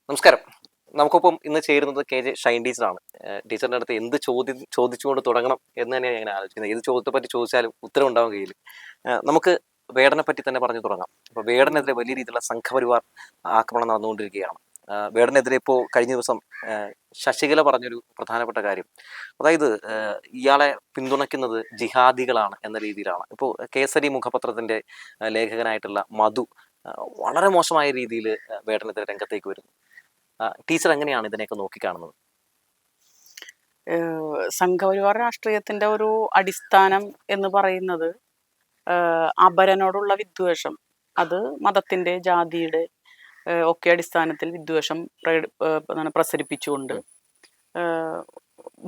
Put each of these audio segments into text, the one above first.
നമസ്കാരം. നമുക്കൊപ്പം ഇന്ന് ചേരുന്നത് കെ.ജെ. ഷൈൻ ടീച്ചറാണ്. ടീച്ചറിന്റെ അടുത്ത് എന്ത് ചോദിച്ചുകൊണ്ട് തുടങ്ങണം എന്ന് തന്നെയാണ് ഞാൻ ആലോചിക്കുന്നത്. ഏത് ചോദ്യത്തെ പറ്റി ചോദിച്ചാലും ഉത്തരം ഉണ്ടാവും കയ്യിൽ. നമുക്ക് വേടനെ പറ്റി തന്നെ പറഞ്ഞു തുടങ്ങാം. അപ്പോൾ വേടനെതിരെ വലിയ രീതിയിലുള്ള സംഘപരിവാർ ആക്രമണം നടന്നുകൊണ്ടിരിക്കുകയാണ്. വേടനെതിരെ ഇപ്പോൾ കഴിഞ്ഞ ദിവസം ശശികല പറഞ്ഞൊരു പ്രധാനപ്പെട്ട കാര്യം, അതായത് ഇയാളെ പിന്തുണയ്ക്കുന്നത് ജിഹാദികളാണ് എന്ന രീതിയിലാണ്. ഇപ്പോൾ കേസരി മുഖപത്രത്തിന്റെ ലേഖകനായിട്ടുള്ള മധു വളരെ മോശമായ രീതിയിൽ വേടനെതിരെ രംഗത്തേക്ക് വരുന്നു. ടീച്ചർ എങ്ങനെയാണ് ഇതിനെയൊക്കെ നോക്കിക്കാണുന്നത്? സംഘപരിവാർ രാഷ്ട്രീയത്തിന്റെ ഒരു അടിസ്ഥാനം എന്ന് പറയുന്നത് അപരനോടുള്ള വിദ്വേഷം. അത് മതത്തിന്റെ, ജാതിയുടെ ഒക്കെ അടിസ്ഥാനത്തിൽ വിദ്വേഷം പ്രസരിപ്പിച്ചുകൊണ്ട്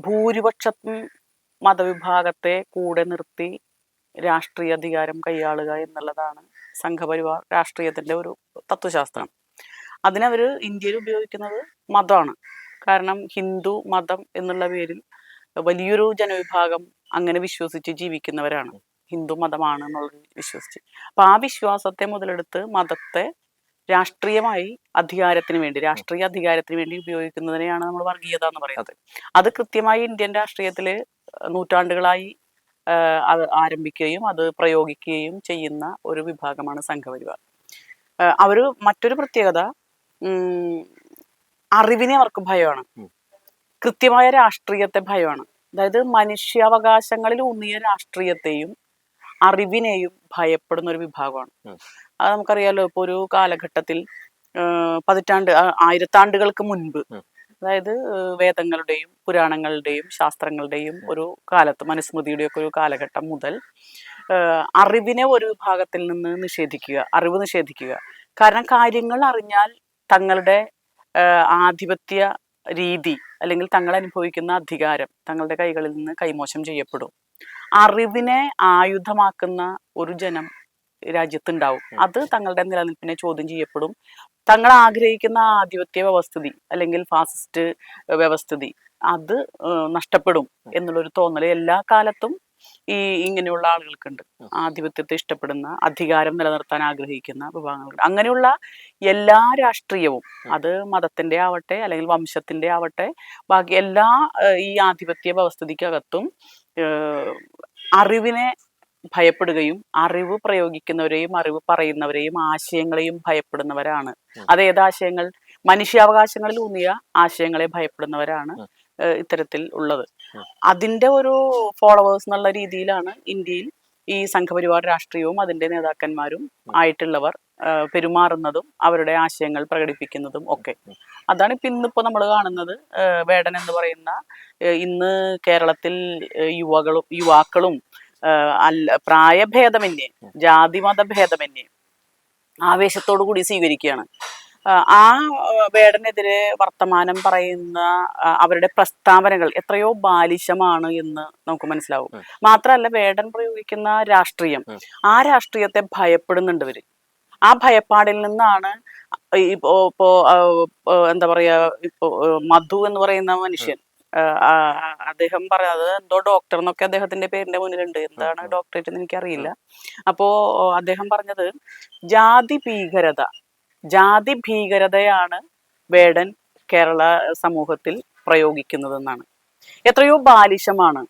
ഭൂരിപക്ഷത്തും മതവിഭാഗത്തെ കൂടെ നിർത്തി രാഷ്ട്രീയ അധികാരം കൈയാളുക എന്നുള്ളതാണ് സംഘപരിവാർ രാഷ്ട്രീയത്തിന്റെ ഒരു തത്വശാസ്ത്രം. അതിനവർ ഇന്ത്യയിൽ ഉപയോഗിക്കുന്നത് മതമാണ്. കാരണം ഹിന്ദു മതം എന്നുള്ള പേരിൽ വലിയൊരു ജനവിഭാഗം അങ്ങനെ വിശ്വസിച്ച് ജീവിക്കുന്നവരാണ്. ഹിന്ദു മതമാണ് എന്നുള്ളത് വിശ്വസിച്ച്. അപ്പൊ ആ വിശ്വാസത്തെ മുതലെടുത്ത് മതത്തെ രാഷ്ട്രീയ അധികാരത്തിന് വേണ്ടി ഉപയോഗിക്കുന്നതിനെയാണ് നമ്മൾ വർഗീയത എന്ന് പറയുന്നത്. അത് കൃത്യമായി ഇന്ത്യൻ രാഷ്ട്രീയത്തില് നൂറ്റാണ്ടുകളായി ആരംഭിക്കുകയും അത് പ്രയോഗിക്കുകയും ചെയ്യുന്ന ഒരു വിഭാഗമാണ് സംഘപരിവാർ. അവര് മറ്റൊരു പ്രത്യേകത, അറിവിനെ അവർക്ക് ഭയമാണ്, കൃത്യമായ രാഷ്ട്രീയത്തെ ഭയമാണ്. അതായത് മനുഷ്യാവകാശങ്ങളിൽ ഊന്നിയ രാഷ്ട്രീയത്തെയും അറിവിനെയും ഭയപ്പെടുന്ന ഒരു വിഭാഗമാണ്. അത് നമുക്കറിയാലോ. ഇപ്പൊ ഒരു കാലഘട്ടത്തിൽ ആയിരത്താണ്ടുകൾക്ക് മുൻപ്, അതായത് വേദങ്ങളുടെയും പുരാണങ്ങളുടെയും ശാസ്ത്രങ്ങളുടെയും ഒരു കാലത്ത്, മനുസ്മൃതിയുടെ ഒക്കെ ഒരു കാലഘട്ടം മുതൽ അറിവിനെ ഒരു വിഭാഗത്തിൽ നിന്ന് അറിവ് നിഷേധിക്കുക. കാരണം കാര്യങ്ങൾ അറിഞ്ഞാൽ തങ്ങളുടെ ആധിപത്യ രീതി അല്ലെങ്കിൽ തങ്ങൾ അനുഭവിക്കുന്ന അധികാരം തങ്ങളുടെ കൈകളിൽ നിന്ന് കൈമോശം ചെയ്യപ്പെടും. അറിവിനെ ആയുധമാക്കുന്ന ഒരു ജനം രാജ്യത്തുണ്ടാവും. അത് തങ്ങളുടെ നിലനിൽപ്പിനെ ചോദ്യം ചെയ്യപ്പെടും. തങ്ങൾ ആഗ്രഹിക്കുന്ന ആധിപത്യ വ്യവസ്ഥിതി അല്ലെങ്കിൽ ഫാസിസ്റ്റ് വ്യവസ്ഥിതി അത് നഷ്ടപ്പെടും എന്നുള്ളൊരു തോന്നൽ എല്ലാ കാലത്തും ഈ ഇങ്ങനെയുള്ള ആളുകൾക്കുണ്ട്. ആധിപത്യത്തെ ഇഷ്ടപ്പെടുന്ന, അധികാരം നിലനിർത്താൻ ആഗ്രഹിക്കുന്ന വിഭാഗങ്ങളുണ്ട്. അങ്ങനെയുള്ള എല്ലാ രാഷ്ട്രീയവും, അത് മതത്തിന്റെ ആവട്ടെ അല്ലെങ്കിൽ വംശത്തിന്റെ ആവട്ടെ, ബാക്കി എല്ലാ ഈ ആധിപത്യ വ്യവസ്ഥിതിക്കകത്തും അറിവിനെ ഭയപ്പെടുകയും അറിവ് പ്രയോഗിക്കുന്നവരെയും അറിവ് പറയുന്നവരെയും ആശയങ്ങളെയും ഭയപ്പെടുന്നവരാണ്. അതേതാശയങ്ങൾ? മനുഷ്യാവകാശങ്ങളിൽ ഊന്നിയ ആശയങ്ങളെ ഭയപ്പെടുന്നവരാണ് ഇത്തരത്തിൽ ഉള്ളത്. അതിന്റെ ഒരു ഫോളോവേഴ്സ് എന്നുള്ള രീതിയിലാണ് ഇന്ത്യയിൽ ഈ സംഘപരിവാർ രാഷ്ട്രീയവും അതിന്റെ നേതാക്കന്മാരും ആയിട്ടുള്ളവർ പെരുമാറുന്നതും അവരുടെ ആശയങ്ങൾ പ്രകടിപ്പിക്കുന്നതും ഒക്കെ. അതാണ് ഇപ്പൊ ഇന്നിപ്പോ നമ്മൾ കാണുന്നത്. വേടൻ എന്ന് പറയുന്ന ഇന്ന് കേരളത്തിൽ യുവാക്കളും പ്രായഭേദമന്യേ, ജാതിമത ഭേദമന്യേ ആവേശത്തോടു കൂടി സ്വീകരിക്കുകയാണ്. ആ വേടനെതിരെ വർത്തമാനം പറയുന്ന അവരുടെ പ്രസ്താവനകൾ എത്രയോ ബാലിശമാണ് എന്ന് നമുക്ക് മനസ്സിലാവും. മാത്രമല്ല, വേടൻ പ്രയോഗിക്കുന്ന രാഷ്ട്രീയം, ആ രാഷ്ട്രീയത്തെ ഭയപ്പെടുന്നുണ്ട് ഇവര്. ആ ഭയപ്പാടിൽ നിന്നാണ് ഇപ്പോ എന്താ പറയാ, ഇപ്പോ മധു എന്ന് പറയുന്ന മനുഷ്യൻ, അദ്ദേഹം പറയുന്നത് എന്തോ ഡോക്ടർ എന്നൊക്കെ അദ്ദേഹത്തിന്റെ പേരിന്റെ മുന്നിലുണ്ട്. എന്താണ് ഡോക്ടറേറ്റ് എന്ന് എനിക്കറിയില്ല. അപ്പോ അദ്ദേഹം പറഞ്ഞത് ജാതി ഭീകരതയാണ് വേടൻ കേരള സമൂഹത്തിൽ പ്രയോഗിക്കുന്നതെന്നാണ്. എത്രയോ ബാലിശമാണ്.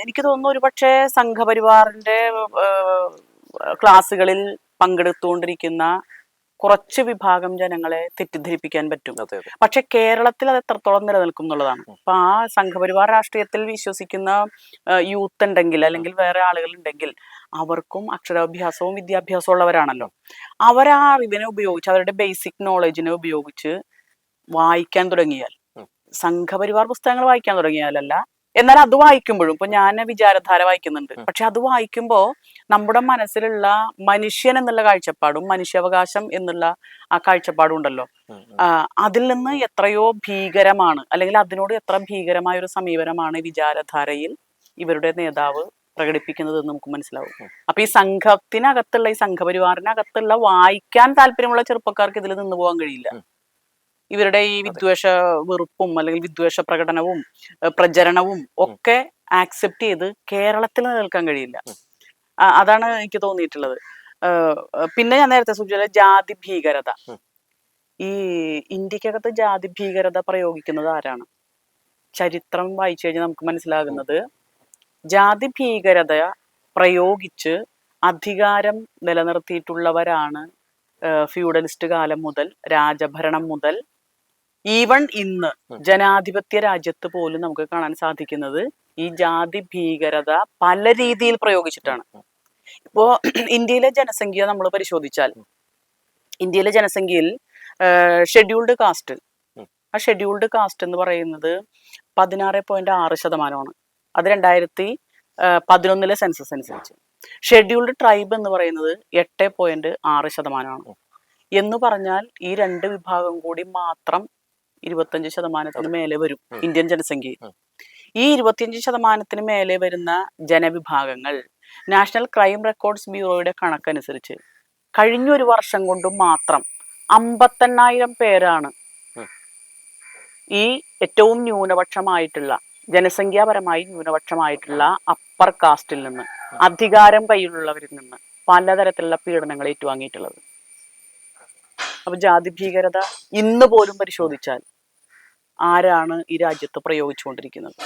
എനിക്ക് തോന്നുന്നു ഒരുപക്ഷെ സംഘപരിവാറിന്റെ ക്ലാസ്സുകളിൽ പങ്കെടുത്തുകൊണ്ടിരിക്കുന്ന കുറച്ച് വിഭാഗം ജനങ്ങളെ തെറ്റിദ്ധരിപ്പിക്കാൻ പറ്റും. പക്ഷെ കേരളത്തിൽ അത് എത്രത്തോളം നിലനിൽക്കും എന്നുള്ളതാണ്. അപ്പൊ ആ സംഘപരിവാർ രാഷ്ട്രീയത്തിൽ വിശ്വസിക്കുന്ന യൂത്ത് ഉണ്ടെങ്കിൽ അല്ലെങ്കിൽ വേറെ ആളുകൾ ഉണ്ടെങ്കിൽ അവർക്കും അക്ഷരാഭ്യാസവും വിദ്യാഭ്യാസവും ഉള്ളവരാണല്ലോ. അവരാ അറിവിനെ ഉപയോഗിച്ച്, അവരുടെ ബേസിക് നോളജിനെ ഉപയോഗിച്ച് വായിക്കാൻ തുടങ്ങിയാൽ, സംഘപരിവാർ പുസ്തകങ്ങൾ വായിക്കാൻ തുടങ്ങിയാലല്ല, എന്നാൽ അത് വായിക്കുമ്പോഴും, ഇപ്പൊ ഞാൻ വിചാരധാര വായിക്കുന്നുണ്ട്, പക്ഷെ അത് വായിക്കുമ്പോൾ നമ്മുടെ മനസ്സിലുള്ള മനുഷ്യൻ എന്നുള്ള കാഴ്ചപ്പാടും മനുഷ്യാവകാശം എന്നുള്ള ആ കാഴ്ചപ്പാടും ഉണ്ടല്ലോ, അതിൽ നിന്ന് എത്രയോ ഭീകരമാണ്, അല്ലെങ്കിൽ അതിനോട് എത്ര ഭീകരമായ ഒരു സമീപനമാണ് വിചാരധാരയിൽ ഇവരുടെ നേതാവ് പ്രകടിപ്പിക്കുന്നത് എന്ന് നമുക്ക് മനസ്സിലാവും. അപ്പൊ ഈ സംഘത്തിനകത്തുള്ള, ഈ സംഘപരിവാറിനകത്തുള്ള വായിക്കാൻ താല്പര്യമുള്ള ചെറുപ്പക്കാർക്ക് ഇതിൽ നിന്ന് പോകാൻ കഴിയില്ല. ഇവരുടെ ഈ വിദ്വേഷ വെറുപ്പും അല്ലെങ്കിൽ വിദ്വേഷ പ്രകടനവും പ്രചരണവും ഒക്കെ ആക്സെപ്റ്റ് ചെയ്ത് കേരളത്തിൽ നിലനിൽക്കാൻ കഴിയില്ല. അതാണ് എനിക്ക് തോന്നിയിട്ടുള്ളത്. പിന്നെ ഞാൻ നേരത്തെ സൂചിപ്പിച്ച ജാതി ഭീകരത, ഈ ഇന്ത്യക്കകത്ത് ജാതി ഭീകരത പ്രയോഗിക്കുന്നത് ആരാണ്? ചരിത്രം വായിച്ചു കഴിഞ്ഞാൽ നമുക്ക് മനസ്സിലാകുന്നത്, ജാതി ഭീകരത പ്രയോഗിച്ച് അധികാരം നിലനിർത്തിയിട്ടുള്ളവരാണ് ഫ്യൂഡലിസ്റ്റ് കാലം മുതൽ, രാജഭരണം മുതൽ, ഈവൺ ഇന്ന് ജനാധിപത്യ രാജ്യത്ത് പോലും നമുക്ക് കാണാൻ സാധിക്കുന്നത് ഈ ജാതി ഭീകരത പല രീതിയിൽ പ്രയോഗിച്ചിട്ടാണ്. ഇപ്പോ ഇന്ത്യയിലെ ജനസംഖ്യ നമ്മൾ പരിശോധിച്ചാൽ, ഇന്ത്യയിലെ ജനസംഖ്യയിൽ ഷെഡ്യൂൾഡ് കാസ്റ്റ്, ആ ഷെഡ്യൂൾഡ് കാസ്റ്റ് എന്ന് പറയുന്നത് 16.6%. അത് 2011 സെൻസസ് അനുസരിച്ച്. ഷെഡ്യൂൾഡ് ട്രൈബ് എന്ന് പറയുന്നത് 8.6%. എന്ന് പറഞ്ഞാൽ ഈ രണ്ട് വിഭാഗം കൂടി മാത്രം 25% മേലെ വരും ഇന്ത്യൻ ജനസംഖ്യയിൽ. ഈ 25% മേലെ വരുന്ന ജനവിഭാഗങ്ങൾ നാഷണൽ ക്രൈം റെക്കോർഡ്സ് ബ്യൂറോയുടെ കണക്കനുസരിച്ച് കഴിഞ്ഞൊരു വർഷം കൊണ്ട് മാത്രം 58,000 പേരാണ് ഈ ഏറ്റവും ന്യൂനപക്ഷമായിട്ടുള്ള, ജനസംഖ്യാപരമായി ന്യൂനപക്ഷമായിട്ടുള്ള അപ്പർ കാസ്റ്റിൽ നിന്ന്, അധികാരം കയ്യിലുള്ളവരിൽ നിന്ന് പലതരത്തിലുള്ള പീഡനങ്ങൾ ഏറ്റുവാങ്ങിയിട്ടുള്ളത്. അപ്പൊ ജാതി ഭീകരത ഇന്ന് പോലും പരിശോധിച്ചാൽ ആരാണ് ഈ രാജ്യത്ത് പ്രയോഗിച്ചുകൊണ്ടിരിക്കുന്നത്?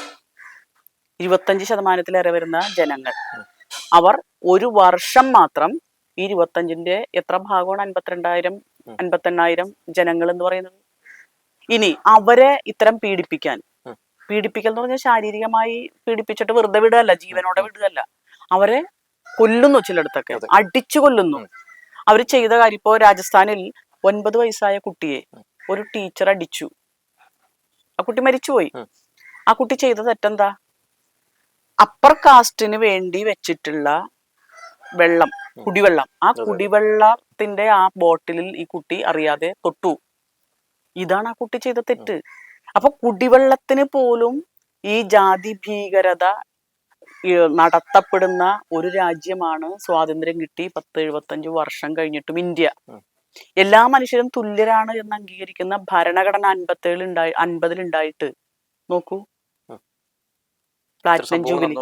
25%-ലേറെ വരുന്ന ജനങ്ങൾ, അവർ ഒരു വർഷം മാത്രം ഈ 25-ന്റെ എത്ര ഭാഗമാണ്? 52,000-58,000 ജനങ്ങൾ എന്ന് പറയുന്നത്. ഇനി അവരെ ഇത്തരം പീഡിപ്പിക്കൽ എന്ന് പറഞ്ഞാൽ ശാരീരികമായി പീഡിപ്പിച്ചിട്ട് വെറുതെ വിടുകയല്ല, ജീവനോടെ വിടുകയല്ല, അവരെ കൊല്ലുന്നു, ചിലയിടത്തൊക്കെ അടിച്ചു കൊല്ലുന്നു. അവർ ചെയ്ത കാര്യം, ഇപ്പോ രാജസ്ഥാനിൽ 9 വയസ്സായ കുട്ടിയെ ഒരു ടീച്ചർ അടിച്ചു, ആ കുട്ടി മരിച്ചുപോയി. ആ കുട്ടി ചെയ്ത തെറ്റെന്താ? അപ്പർ കാസ്റ്റിന് വേണ്ടി വെച്ചിട്ടുള്ള വെള്ളം, കുടിവെള്ളം, ആ കുടിവെള്ളത്തിന്റെ ആ ബോട്ടിലിൽ ഈ കുട്ടി അറിയാതെ തൊട്ടു. ഇതാണ് ആ കുട്ടി ചെയ്ത തെറ്റ്. അപ്പൊ കുടിവെള്ളത്തിന് പോലും ഈ ജാതി ഭീകരത നടത്തപ്പെടുന്ന ഒരു രാജ്യമാണ് സ്വാതന്ത്ര്യം കിട്ടി 10-75 വർഷം കഴിഞ്ഞിട്ടും ഇന്ത്യ. എല്ലാ മനുഷ്യരും തുല്യരാണ് എന്ന് അംഗീകരിക്കുന്ന ഭരണഘടന 50-ൽ ഉണ്ടായിട്ട് നോക്കൂ, പ്ലാറ്റിനം ജൂബിലി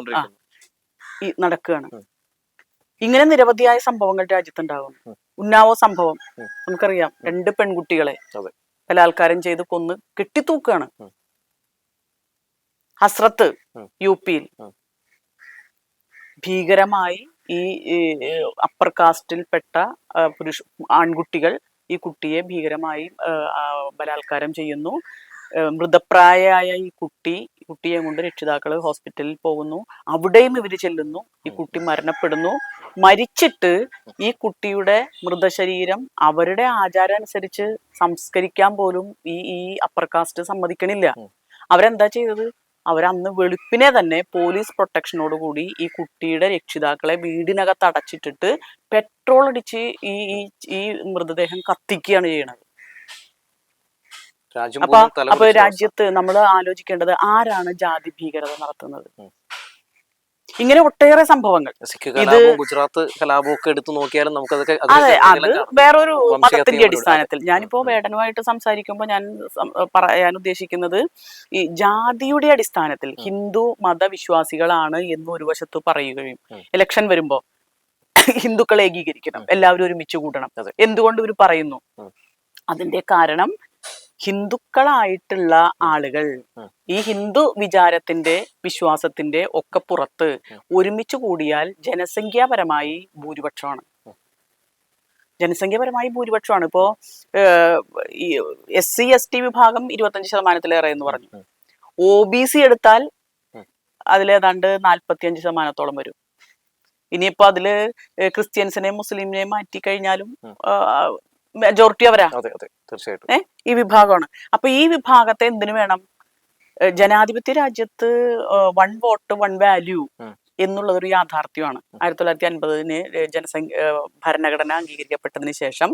നടക്കുകയാണ്. ഇങ്ങനെ നിരവധിയായ സംഭവങ്ങൾ രാജ്യത്തുണ്ടാകും. ഉന്നാവോ സംഭവം നമുക്കറിയാം, 2 പെൺകുട്ടികളെ ബലാത്കാരം ചെയ്ത് കൊന്ന് കെട്ടിത്തൂക്കാണ്. ഹസ്രത്ത് UP-യിൽ ഭീകരമായി ഈ അപ്പർ കാസ്റ്റിൽപ്പെട്ട ആൺകുട്ടികൾ ഈ കുട്ടിയെ ഭീകരമായി ബലാത്കാരം ചെയ്യുന്നു. മൃതപ്രായയായ ഈ കുട്ടിയെ കൊണ്ട് രക്ഷിതാക്കള് ഹോസ്പിറ്റലിൽ പോകുന്നു. അവിടെയും ഇവര് ചെല്ലുന്നു. ഈ കുട്ടി മരണപ്പെടുന്നു. മരിച്ചിട്ട് ഈ കുട്ടിയുടെ മൃതശരീരം അവരുടെ ആചാരം അനുസരിച്ച് സംസ്കരിക്കാൻ പോലും ഈ അപ്പർ കാസ്റ്റ് സമ്മതിക്കണില്ല. അവരെന്താ ചെയ്തത്? അവരന്ന് വെളുപ്പിനെ തന്നെ പോലീസ് പ്രൊട്ടക്ഷനോട് കൂടി ഈ കുട്ടിയുടെ രക്ഷിതാക്കളെ വീടിനകത്ത് അടച്ചിട്ടിട്ട് പെട്രോൾ അടിച്ച് ഈ മൃതദേഹം കത്തിക്കുകയാണ് ചെയ്യണത്. അപ്പൊ രാജ്യത്ത് നമ്മൾ ആലോചിക്കേണ്ടത്, ആരാണ് ജാതി ഭീകരത നടത്തുന്നത്? ഇങ്ങനെ ഒട്ടേറെ സംഭവങ്ങൾ. ഗുജറാത്ത് കലാപമൊക്കെ എടുത്തു നോക്കിയാലും നമുക്കതൊക്കെ അതെ, അത് വേറൊരു മതത്തിന്റെ അടിസ്ഥാനത്തിൽ. ഞാനിപ്പോ വേടനുമായിട്ട് സംസാരിക്കുമ്പോൾ ഞാൻ പറയാൻ ഉദ്ദേശിക്കുന്നത്, ഈ ജാതിയുടെ അടിസ്ഥാനത്തിൽ ഹിന്ദു മതവിശ്വാസികളാണ് എന്ന് ഒരു വശത്ത് പറയുകയും, ഇലക്ഷൻ വരുമ്പോ ഹിന്ദുക്കളെ ഏകീകരിക്കണം, എല്ലാവരും ഒരുമിച്ച് കൂടണം, എന്തുകൊണ്ട് ഇവർ പറയുന്നു? അതിന്റെ കാരണം ഹിന്ദുക്കളായിട്ടുള്ള ആളുകൾ ഈ ഹിന്ദു വിചാരത്തിന്റെ, വിശ്വാസത്തിന്റെ ഒക്കെ പുറത്ത് ഒരുമിച്ച് കൂടിയാൽ ജനസംഖ്യാപരമായി ഭൂരിപക്ഷമാണ്. ഇപ്പോ SC ST വിഭാഗം 25%-ലേറെ എന്ന് പറഞ്ഞു. OBC എടുത്താൽ അതിലേതാണ്ട് 45%-ഓളം വരും. ഇനിയിപ്പോ അതില് ക്രിസ്ത്യൻസിനെയും മുസ്ലിമിനെയും മാറ്റി കഴിഞ്ഞാലും മെജോറിറ്റി അവരാ. ഈ വിഭാഗമാണ്. അപ്പൊ ഈ വിഭാഗത്തെ എന്തിനു വേണം? ജനാധിപത്യ രാജ്യത്ത് 1 വോട്ട് 1 വാല്യൂ എന്നുള്ളതൊരു യാഥാർത്ഥ്യമാണ്. 1950 ഭരണഘടന അംഗീകരിക്കപ്പെട്ടതിന് ശേഷം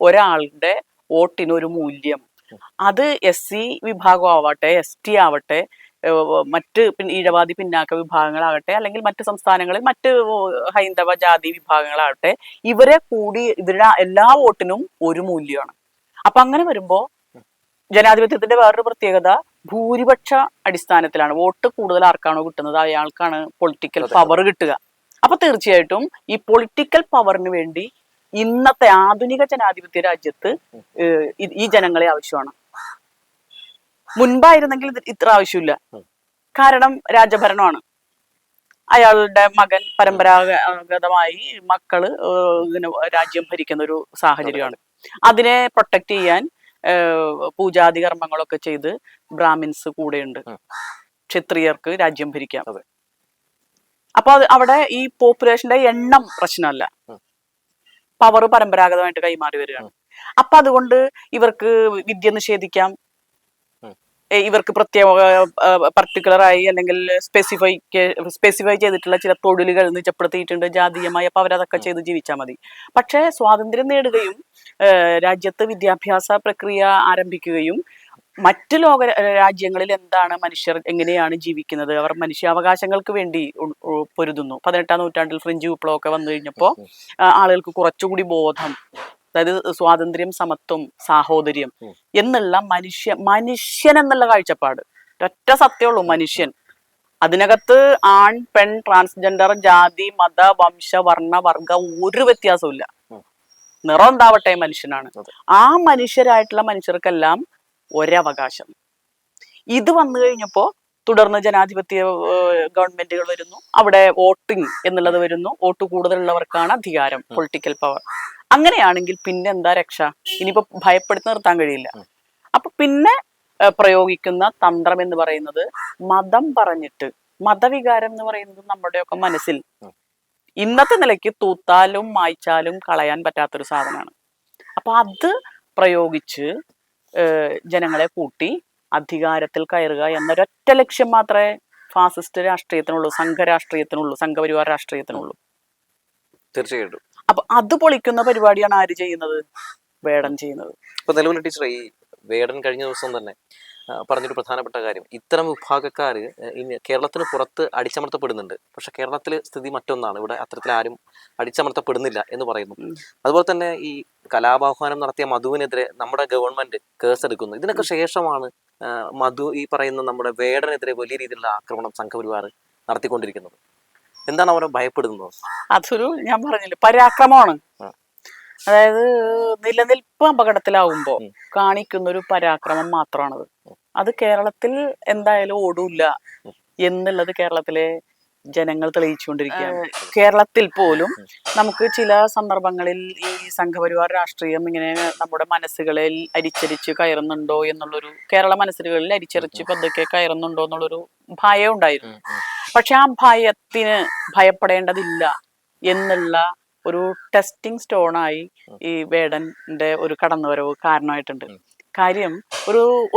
ഒരാളുടെ വോട്ടിന് ഒരു മൂല്യം. അത് SC വിഭാഗം ആവട്ടെ, ST ആവട്ടെ, മറ്റ് ഈഴവാദി പിന്നാക്ക വിഭാഗങ്ങളാകട്ടെ, അല്ലെങ്കിൽ മറ്റ് സംസ്ഥാനങ്ങളിൽ മറ്റ് ഹൈന്ദവ ജാതി വിഭാഗങ്ങളാകട്ടെ, ഇവരുടെ എല്ലാ വോട്ടിനും ഒരു മൂല്യമാണ്. അപ്പൊ അങ്ങനെ വരുമ്പോ ജനാധിപത്യത്തിന്റെ വേറൊരു പ്രത്യേകത ഭൂരിപക്ഷ അടിസ്ഥാനത്തിലാണ്. വോട്ട് കൂടുതൽ ആർക്കാണോ കിട്ടുന്നത് അയാൾക്കാണ് പൊളിറ്റിക്കൽ പവർ കിട്ടുക. അപ്പൊ തീർച്ചയായിട്ടും ഈ പൊളിറ്റിക്കൽ പവറിന് വേണ്ടി ഇന്നത്തെ ആധുനിക ജനാധിപത്യ രാജ്യത്ത് ഈ ജനങ്ങളെ ആവശ്യമാണ്. മുൻപായിരുന്നെങ്കിൽ ഇത്ര ആവശ്യമില്ല. കാരണം രാജഭരണമാണ്. അയാളുടെ മകൻ പരമ്പരാഗതമായി മക്കള് ഇങ്ങനെ രാജ്യം ഭരിക്കുന്ന ഒരു സാഹചര്യമാണ്. അതിനെ പ്രൊട്ടക്ട് ചെയ്യാൻ പൂജാതി കർമ്മങ്ങളൊക്കെ ചെയ്ത് ബ്രാഹ്മിൻസ് കൂടെയുണ്ട്. ക്ഷത്രിയർക്ക് രാജ്യം ഭരിക്കാം. അപ്പൊ അവിടെ ഈ പോപ്പുലേഷന്റെ എണ്ണം പ്രശ്നമല്ല, പവർ പരമ്പരാഗതമായിട്ട് കൈമാറി വരികയാണ്. അപ്പൊ അതുകൊണ്ട് ഇവർക്ക് വിദ്യ നിഷേധിക്കാം, ഇവർക്ക് പ്രത്യേക പർട്ടിക്കുലറായി അല്ലെങ്കിൽ സ്പെസിഫൈ ചെയ്തിട്ടുള്ള ചില തൊഴിലുകൾ നിജപ്പെടുത്തിയിട്ടുണ്ട് ജാതീയമായി. അപ്പൊ അവരതൊക്കെ ചെയ്ത് ജീവിച്ചാൽ മതി. പക്ഷെ സ്വാതന്ത്ര്യം നേടുകയും രാജ്യത്ത് വിദ്യാഭ്യാസ പ്രക്രിയ ആരംഭിക്കുകയും മറ്റു ലോക രാജ്യങ്ങളിൽ എന്താണ് മനുഷ്യർ എങ്ങനെയാണ് ജീവിക്കുന്നത്, അവർ മനുഷ്യാവകാശങ്ങൾക്ക് വേണ്ടി പൊരുതുന്നു. 18ാം നൂറ്റാണ്ടിൽ ഫ്രഞ്ച് വിപ്ലവമൊക്കെ വന്നു കഴിഞ്ഞപ്പോൾ ആളുകൾക്ക് കുറച്ചുകൂടി ബോധം, അതായത് സ്വാതന്ത്ര്യം, സമത്വം, സാഹോദര്യം എന്നുള്ള മനുഷ്യൻ എന്നുള്ള കാഴ്ചപ്പാട്. ഒറ്റ സത്യമുള്ളൂ, മനുഷ്യൻ. അതിനകത്ത് ആൺ, പെൺ, ട്രാൻസ്ജെൻഡർ, ജാതി, മത, വംശ, വർണ്ണ, വർഗ ഒരു വ്യത്യാസവും ഇല്ല. നിറം എന്താവട്ടെ മനുഷ്യനാണ്. ആ മനുഷ്യരായിട്ടുള്ള മനുഷ്യർക്കെല്ലാം ഒരവകാശം. ഇത് വന്നു കഴിഞ്ഞപ്പോ തുടർന്ന് ജനാധിപത്യ ഗവൺമെന്റുകൾ വരുന്നു. അവിടെ വോട്ടിംഗ് എന്നുള്ളത് വരുന്നു. വോട്ട് കൂടുതലുള്ളവർക്കാണ് അധികാരം, പൊളിറ്റിക്കൽ പവർ. അങ്ങനെയാണെങ്കിൽ പിന്നെ എന്താ രക്ഷ? ഇനിയിപ്പോ ഭയപ്പെടുത്തി നിർത്താൻ കഴിയില്ല. അപ്പൊ പിന്നെ പ്രയോഗിക്കുന്ന തന്ത്രം എന്ന് പറയുന്നത് മതം പറഞ്ഞിട്ട്, മതവികാരം എന്ന് പറയുന്നത് നമ്മുടെയൊക്കെ മനസ്സിൽ ഇന്നത്തെ നിലയ്ക്ക് തൂത്താലും മായ്ച്ചാലും കളയാൻ പറ്റാത്തൊരു സാധനമാണ്. അപ്പൊ അത് പ്രയോഗിച്ച് ജനങ്ങളെ കൂട്ടി അധികാരത്തിൽ കയറുക എന്നൊരൊറ്റ ലക്ഷ്യം മാത്രമേ ഫാസിസ്റ്റ് രാഷ്ട്രീയത്തിനുള്ളൂ, സംഘരാഷ്ട്രീയത്തിനുള്ളൂ, സംഘപരിവാർ രാഷ്ട്രീയത്തിനുള്ളൂ. തീർച്ചയായിട്ടും. അപ്പൊ അത് പൊളിക്കുന്ന പരിപാടിയാണ് ആര് ചെയ്യുന്നത്? വേടൻ ചെയ്യുന്നത്. ഇപ്പൊ നിലവിൽ ടീച്ചർ, ഈ വേടൻ കഴിഞ്ഞ ദിവസം തന്നെ പറഞ്ഞൊരു പ്രധാനപ്പെട്ട കാര്യം, ഇത്തരം വിഭാഗക്കാര് കേരളത്തിന് പുറത്ത് അടിച്ചമർത്തപ്പെടുന്നുണ്ട്. പക്ഷെ കേരളത്തിലെ സ്ഥിതി മറ്റൊന്നാണ്. ഇവിടെ അത്തരത്തിൽ ആരും അടിച്ചമർത്തപ്പെടുന്നില്ല എന്ന് പറയുന്നു. അതുപോലെ തന്നെ ഈ കലാപാഹ്വാനം നടത്തിയ മധുവിനെതിരെ നമ്മുടെ ഗവൺമെന്റ് കേസെടുക്കുന്നു. ഇതിനൊക്കെ ശേഷമാണ് മധു ഈ പറയുന്ന നമ്മുടെ വേടനെതിരെ വലിയ രീതിയിലുള്ള ആക്രമണം സംഘപരിവാർ നടത്തിക്കൊണ്ടിരിക്കുന്നത്. എന്താണ് അവരെ ഭയപ്പെടുന്നത്? അതൊരു, ഞാൻ പറഞ്ഞില്ലേ, പരാക്രമമാണ്. അതായത് നിലനിൽപ്പ് അപകടത്തിലാവുമ്പോ കാണിക്കുന്ന ഒരു പരാക്രമം മാത്രമാണത്. അത് കേരളത്തിൽ എന്തായാലും ഓടൂല്ല എന്നുള്ളത് കേരളത്തിലെ ജനങ്ങൾ തെളിയിച്ചുകൊണ്ടിരിക്കുകയാണ്. കേരളത്തിൽ പോലും നമുക്ക് ചില സന്ദർഭങ്ങളിൽ ഈ സംഘപരിവാർ രാഷ്ട്രീയം ഇങ്ങനെ നമ്മുടെ മനസ്സുകളിൽ അരിച്ചരിച്ച് കയറുന്നുണ്ടോ എന്നുള്ളൊരു, കേരള മനസ്സുകളിൽ അരിച്ചരിച്ച് പതുക്കെ കയറുന്നുണ്ടോ എന്നുള്ളൊരു ഭയം ഉണ്ടായിരുന്നു. പക്ഷെ ആ ഭയത്തിന് ഭയപ്പെടേണ്ടതില്ല എന്നുള്ള ഒരു ടെസ്റ്റിംഗ് സ്റ്റോണായി ഈ വേടന്റെ ഒരു കടന്നുവരവ് കാരണമായിട്ടുണ്ട്. കാര്യം,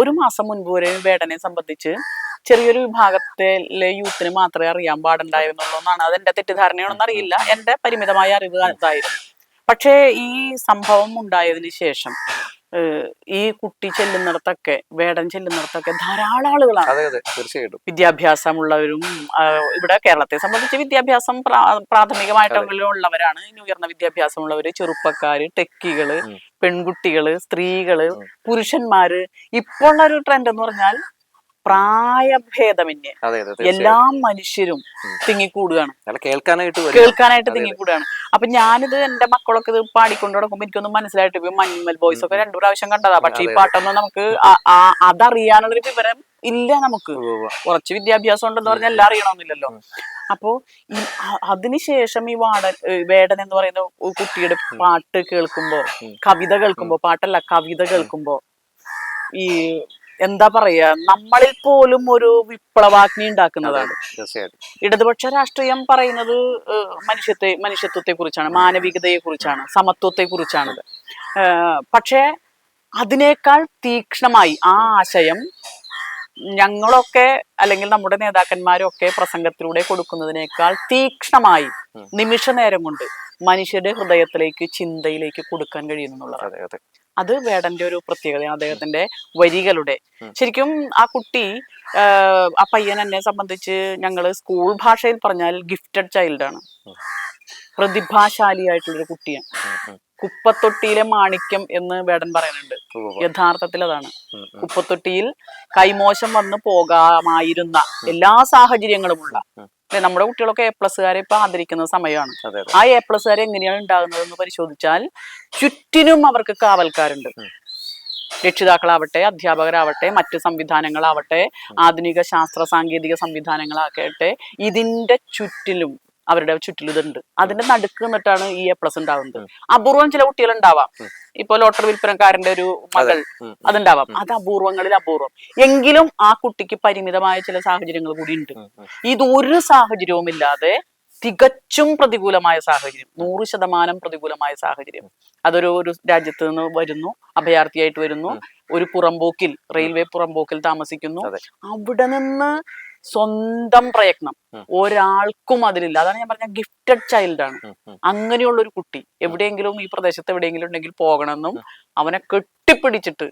ഒരു മാസം മുൻപ് വരെ വേടനെ സംബന്ധിച്ച് ചെറിയൊരു വിഭാഗത്തിലെ യൂത്തിന് മാത്രമേ അറിയാൻ പാടുണ്ടായിരുന്നുള്ളൂ എന്നാണ്. അതെന്റെ തെറ്റിദ്ധാരണയാണെന്ന് അറിയില്ല, എന്റെ പരിമിതമായ അറിവ് അതായിരുന്നു. പക്ഷേ ഈ സംഭവം ഉണ്ടായതിനു ശേഷം ഈ കുട്ടി ചെല്ലുന്നിടത്തൊക്കെ, വേടൻ ചെല്ലുന്നിടത്തൊക്കെ ധാരാളം ആളുകളാണ്. വിദ്യാഭ്യാസമുള്ളവരും, ഇവിടെ കേരളത്തെ സംബന്ധിച്ച് വിദ്യാഭ്യാസം പ്രാഥമികമായിട്ടെങ്കിലും ഉള്ളവരാണ്. ഇനി ഉയർന്ന വിദ്യാഭ്യാസമുള്ളവര്, ചെറുപ്പക്കാര്, ടെക്കികള്, പെൺകുട്ടികള്, സ്ത്രീകള്, പുരുഷന്മാര്. ഇപ്പോൾ ഉള്ള ഒരു ട്രെൻഡ് എന്ന് പറഞ്ഞാൽ പ്രായഭേദമന്യേ എല്ലാ മനുഷ്യരും തിങ്ങിക്കൂടുകയാണ്, കേൾക്കാനായിട്ട് തിങ്ങിക്കൂടുകയാണ്. അപ്പൊ ഞാനിത് എന്റെ മക്കളൊക്കെ ഇത് പാടിക്കൊണ്ട് നടക്കുമ്പോ എനിക്കൊന്നും മനസ്സിലായിട്ട്, ഇപ്പൊ മഞ്ഞുമൽ ബോയ്സ് ഒക്കെ 2 പ്രാവശ്യം കണ്ടതാ. പക്ഷെ ഈ പാട്ടൊന്നും നമുക്ക് അതറിയാനുള്ളൊരു വിവരം ഇല്ല. നമുക്ക് കുറച്ച് വിദ്യാഭ്യാസം ഉണ്ടെന്ന് പറഞ്ഞാൽ എല്ലാം അറിയണമെന്നില്ലല്ലോ. അപ്പോ അതിനുശേഷം ഈ വേടൻ എന്ന് പറയുന്ന കുട്ടിയുടെ പാട്ട് കേൾക്കുമ്പോ, കവിത കേൾക്കുമ്പോ, പാട്ടല്ല കവിത കേൾക്കുമ്പോ, ഈ എന്താ പറയാ, നമ്മളിൽ പോലും ഒരു വിപ്ലവാഗ്നി ഉണ്ടാക്കുന്നതാണ്. ഇടതുപക്ഷ രാഷ്ട്രീയം പറയുന്നത് മനുഷ്യത്വത്തെ കുറിച്ചാണ്, മാനവികതയെ കുറിച്ചാണ്, സമത്വത്തെ കുറിച്ചാണ്. പക്ഷെ അതിനേക്കാൾ തീക്ഷ്ണമായി ആ ആശയം ഞങ്ങളൊക്കെ അല്ലെങ്കിൽ നമ്മുടെ നേതാക്കന്മാരൊക്കെ പ്രസംഗത്തിലൂടെ കൊടുക്കുന്നതിനേക്കാൾ തീക്ഷ്ണമായി നിമിഷ നേരം കൊണ്ട് മനുഷ്യരുടെ ഹൃദയത്തിലേക്ക്, ചിന്തയിലേക്ക് കൊടുക്കാൻ കഴിയുന്നുള്ളതാണ്. അത് വേടന്റെ ഒരു പ്രത്യേകതയാണ്, അദ്ദേഹത്തിന്റെ വരികളുടെ. ശരിക്കും ആ കുട്ടി, ആ പയ്യൻ എന്നെ സംബന്ധിച്ച് ഞങ്ങള് സ്കൂൾ ഭാഷയിൽ പറഞ്ഞാൽ ഗിഫ്റ്റഡ് ചൈൽഡാണ്, പ്രതിഭാശാലിയായിട്ടുള്ളൊരു കുട്ടിയാണ്. കുപ്പത്തൊട്ടിയിലെ മാണിക്യം എന്ന് വേടൻ പറയുന്നുണ്ട്. യഥാർത്ഥത്തിൽ അതാണ്. കുപ്പത്തൊട്ടിയിൽ കൈമോശം വന്ന് പോകാമായിരുന്ന എല്ലാ സാഹചര്യങ്ങളുമുള്ള നമ്മുടെ കുട്ടികളൊക്കെ A+കാരെ ഇപ്പൊ ആദരിക്കുന്ന സമയമാണ്. ആ A+കാരെ എങ്ങനെയാണ് ഉണ്ടാകുന്നതെന്ന് പരിശോധിച്ചാൽ ചുറ്റിനും അവർക്ക് കാവൽക്കാരുണ്ട്. രക്ഷിതാക്കളാവട്ടെ, അധ്യാപകരാവട്ടെ, മറ്റ് സംവിധാനങ്ങളാവട്ടെ, ആധുനിക ശാസ്ത്ര സാങ്കേതിക സംവിധാനങ്ങളാകട്ടെ, ഇതിന്റെ ചുറ്റിലും അവരുടെ ചുറ്റിലും ഇതുണ്ട്. അതിന്റെ നടുക്ക് നിന്നിട്ടാണ് ഈ A+ ഉണ്ടാവുന്നത്. അപൂർവം ചില കുട്ടികൾ ഉണ്ടാവാം. ഇപ്പൊ ലോട്ടറി വിൽപ്പനക്കാരന്റെ ഒരു മകൾ അതുണ്ടാവാം. അത് അപൂർവങ്ങളിൽ അപൂർവം. എങ്കിലും ആ കുട്ടിക്ക് പരിമിതമായ ചില സാഹചര്യങ്ങൾ കൂടി ഉണ്ട്. ഇതൊരു സാഹചര്യവും ഇല്ലാതെ തികച്ചും പ്രതികൂലമായ സാഹചര്യം, 100% പ്രതികൂലമായ സാഹചര്യം. അതൊരു രാജ്യത്ത് നിന്ന് വരുന്നു, അഭയാർത്ഥിയായിട്ട് വരുന്നു, ഒരു പുറമ്പോക്കിൽ, റെയിൽവേ പുറമ്പോക്കിൽ താമസിക്കുന്നു. അവിടെ നിന്ന് സ്വന്തം പ്രയത്നം ഒരാൾക്കും അതിലില്ല. അതാണ് ഞാൻ പറഞ്ഞ ഗിഫ്റ്റഡ് ചൈൽഡാണ്. അങ്ങനെയുള്ള ഒരു കുട്ടി എവിടെയെങ്കിലും ഈ പ്രദേശത്ത് എവിടെയെങ്കിലും ഉണ്ടെങ്കിൽ പോകണമെന്നും അവനെ കെട്ടിപ്പിടിച്ചിട്ട്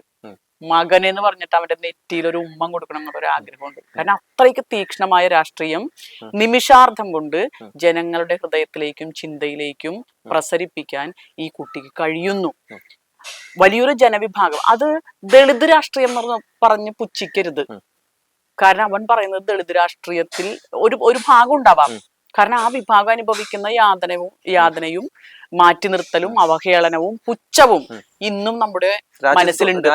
മകനെന്ന് പറഞ്ഞിട്ട് അവന്റെ നെറ്റിയിൽ ഒരു ഉമ്മം കൊടുക്കണം എന്നൊരു ആഗ്രഹമുണ്ട്. കാരണം അത്രയ്ക്ക് തീക്ഷ്ണമായ രാഷ്ട്രീയം നിമിഷാർദ്ധം കൊണ്ട് ജനങ്ങളുടെ ഹൃദയത്തിലേക്കും ചിന്തയിലേക്കും പ്രസരിപ്പിക്കാൻ ഈ കുട്ടിക്ക് കഴിയുന്നു. വലിയൊരു ജനവിഭാഗം, അത് ദളിത് രാഷ്ട്രീയം എന്ന് പറഞ്ഞ് പുച്ഛിക്കരുത്. കാരണം അവൻ പറയുന്നത് ദളിത് രാഷ്ട്രീയത്തിൽ ഒരു ഭാഗം ഉണ്ടാവാം. കാരണം ആ വിഭാഗം അനുഭവിക്കുന്ന യാതനയും മാറ്റി നിർത്തലും അവഹേളനവും പുച്ഛവും ഇന്നും നമ്മുടെ മനസ്സിലുണ്ട്.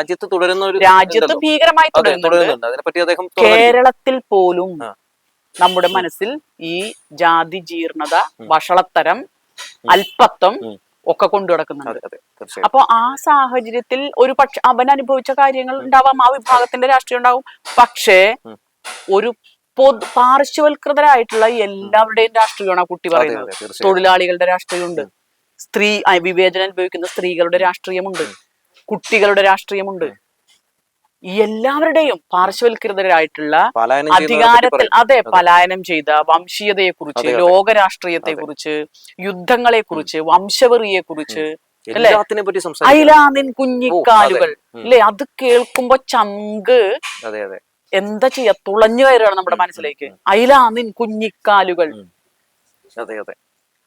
രാജ്യത്ത് ഭീകരമായി തുടരുന്നുണ്ട്. കേരളത്തിൽ പോലും നമ്മുടെ മനസ്സിൽ ഈ ജാതി ജീർണത, വഷളത്തരം, അല്പത്വം ഒക്കെ കൊണ്ടു നടക്കുന്നുണ്ട്. അപ്പൊ ആ സാഹചര്യത്തിൽ ഒരു പക്ഷെ അവൻ അനുഭവിച്ച കാര്യങ്ങൾ ഉണ്ടാവാം, ആ വിഭാഗത്തിന്റെ രാഷ്ട്രീയം ഉണ്ടാവും. പക്ഷേ ഒരു പാർശ്വവൽകൃതരായിട്ടുള്ള എല്ലാവരുടെയും രാഷ്ട്രീയമാണ് ആ കുട്ടി പറയുന്നത്. തൊഴിലാളികളുടെ രാഷ്ട്രീയമുണ്ട്, വിവേചനം അനുഭവിക്കുന്ന സ്ത്രീകളുടെ രാഷ്ട്രീയമുണ്ട്, കുട്ടികളുടെ രാഷ്ട്രീയമുണ്ട്. എല്ലാവരുടെയും പാർശ്വവൽകൃതരായിട്ടുള്ള അധികാരത്തിൽ പലായനം ചെയ്ത വംശീയതയെ കുറിച്ച്, ലോകരാഷ്ട്രീയത്തെ കുറിച്ച്, യുദ്ധങ്ങളെ കുറിച്ച്, വംശവെറിയെ കുറിച്ച്, അയിലാനിൻ കുഞ്ഞിക്കാലുകൾ അല്ലെ, അത് കേൾക്കുമ്പോ ചങ്ക് എന്താ ചെയ്യാ, തുളഞ്ഞു കയറുകയാണ് നമ്മുടെ മനസ്സിലേക്ക്. അയിലാനിൻ കുഞ്ഞിക്കാലുകൾ.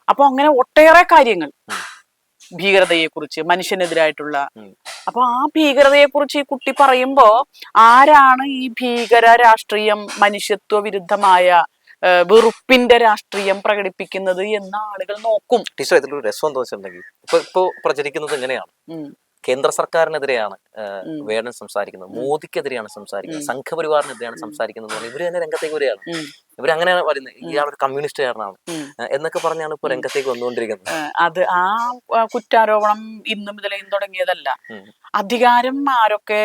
അപ്പൊ അങ്ങനെ ഒട്ടേറെ കാര്യങ്ങൾ ഭീകരതയെ കുറിച്ച്, മനുഷ്യനെതിരായിട്ടുള്ള. അപ്പൊ ആ ഭീകരതയെ കുറിച്ച് ഈ കുട്ടി പറയുമ്പോ ആരാണ് ഈ ഭീകര രാഷ്ട്രീയം, മനുഷ്യത്വ വിരുദ്ധമായ വെറുപ്പിന്റെ രാഷ്ട്രീയം പ്രകടിപ്പിക്കുന്നത് എന്ന് ആളുകൾ നോക്കും. ടീച്ചർ, ഇതിലൊരു രസം എന്താ വെച്ചിട്ടുണ്ടെങ്കിൽ ഇപ്പൊ പ്രചരിക്കുന്നത് എങ്ങനെയാണ്, കേന്ദ്ര സർക്കാരിനെതിരെയാണ് വേടൻ സംസാരിക്കുന്നത്, മോദിക്കെതിരെയാണ് സംസാരിക്കുന്നത്, സംഘപരിവാറിനെതിരെയാണ് സംസാരിക്കുന്നത്. ഇവര് തന്നെ രംഗത്തേക്ക് വരികയാണ്. ഇവരങ്ങനെയാണ് പറയുന്നത്, ഇയാൾ ഒരു കമ്മ്യൂണിസ്റ്റുകാരനാണ് എന്നൊക്കെ പറഞ്ഞാണ് ഇപ്പൊ രംഗത്തേക്ക് വന്നുകൊണ്ടിരിക്കുന്നത്. അത് ആ കുറ്റാരോപണം ഇന്നും ഇതിലേയും തുടങ്ങിയതല്ല. അധികാരം ആരൊക്കെ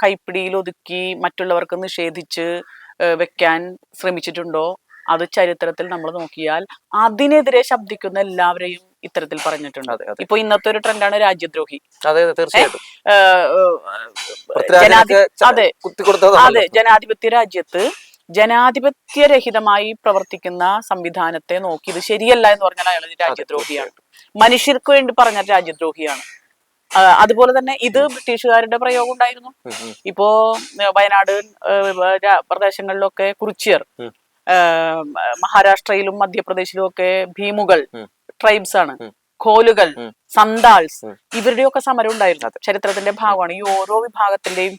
കൈപ്പിടിയിൽ ഒതുക്കി മറ്റുള്ളവർക്ക് നിഷേധിച്ച് വെക്കാൻ ശ്രമിച്ചിട്ടുണ്ടോ, അത് ചരിത്രത്തിൽ നമ്മൾ നോക്കിയാൽ അതിനെതിരെ ശബ്ദിക്കുന്ന എല്ലാവരെയും ഇത്തരത്തിൽ പറഞ്ഞിട്ടുണ്ട്. ഇപ്പൊ ഇന്നത്തെ ഒരു ട്രെൻഡാണ് രാജ്യദ്രോഹി. അതെ, ജനാധിപത്യ രാജ്യത്ത് ജനാധിപത്യരഹിതമായി പ്രവർത്തിക്കുന്ന സംവിധാനത്തെ നോക്കി ഇത് ശരിയല്ല എന്ന് പറഞ്ഞാൽ അയാൾ രാജ്യദ്രോഹിയാണ്. മനുഷ്യർക്ക് വേണ്ടി പറഞ്ഞ രാജ്യദ്രോഹിയാണ്. അതുപോലെ തന്നെ ഇത് ബ്രിട്ടീഷുകാരുടെ പ്രയോഗം ഉണ്ടായിരുന്നു. ഇപ്പോ വയനാട് പ്രദേശങ്ങളിലൊക്കെ കുറിച്യർ, മഹാരാഷ്ട്രയിലും മധ്യപ്രദേശിലും ഒക്കെ ഭീമുകൾ ട്രൈബ്സ് ആണ്, ഖോലുകൾ, സന്താൾസ്, ഇവരുടെയൊക്കെ സമരം ഉണ്ടായിരുന്നു. ചരിത്രത്തിന്റെ ഭാഗമാണ്. ഈ ഓരോ വിഭാഗത്തിന്റെയും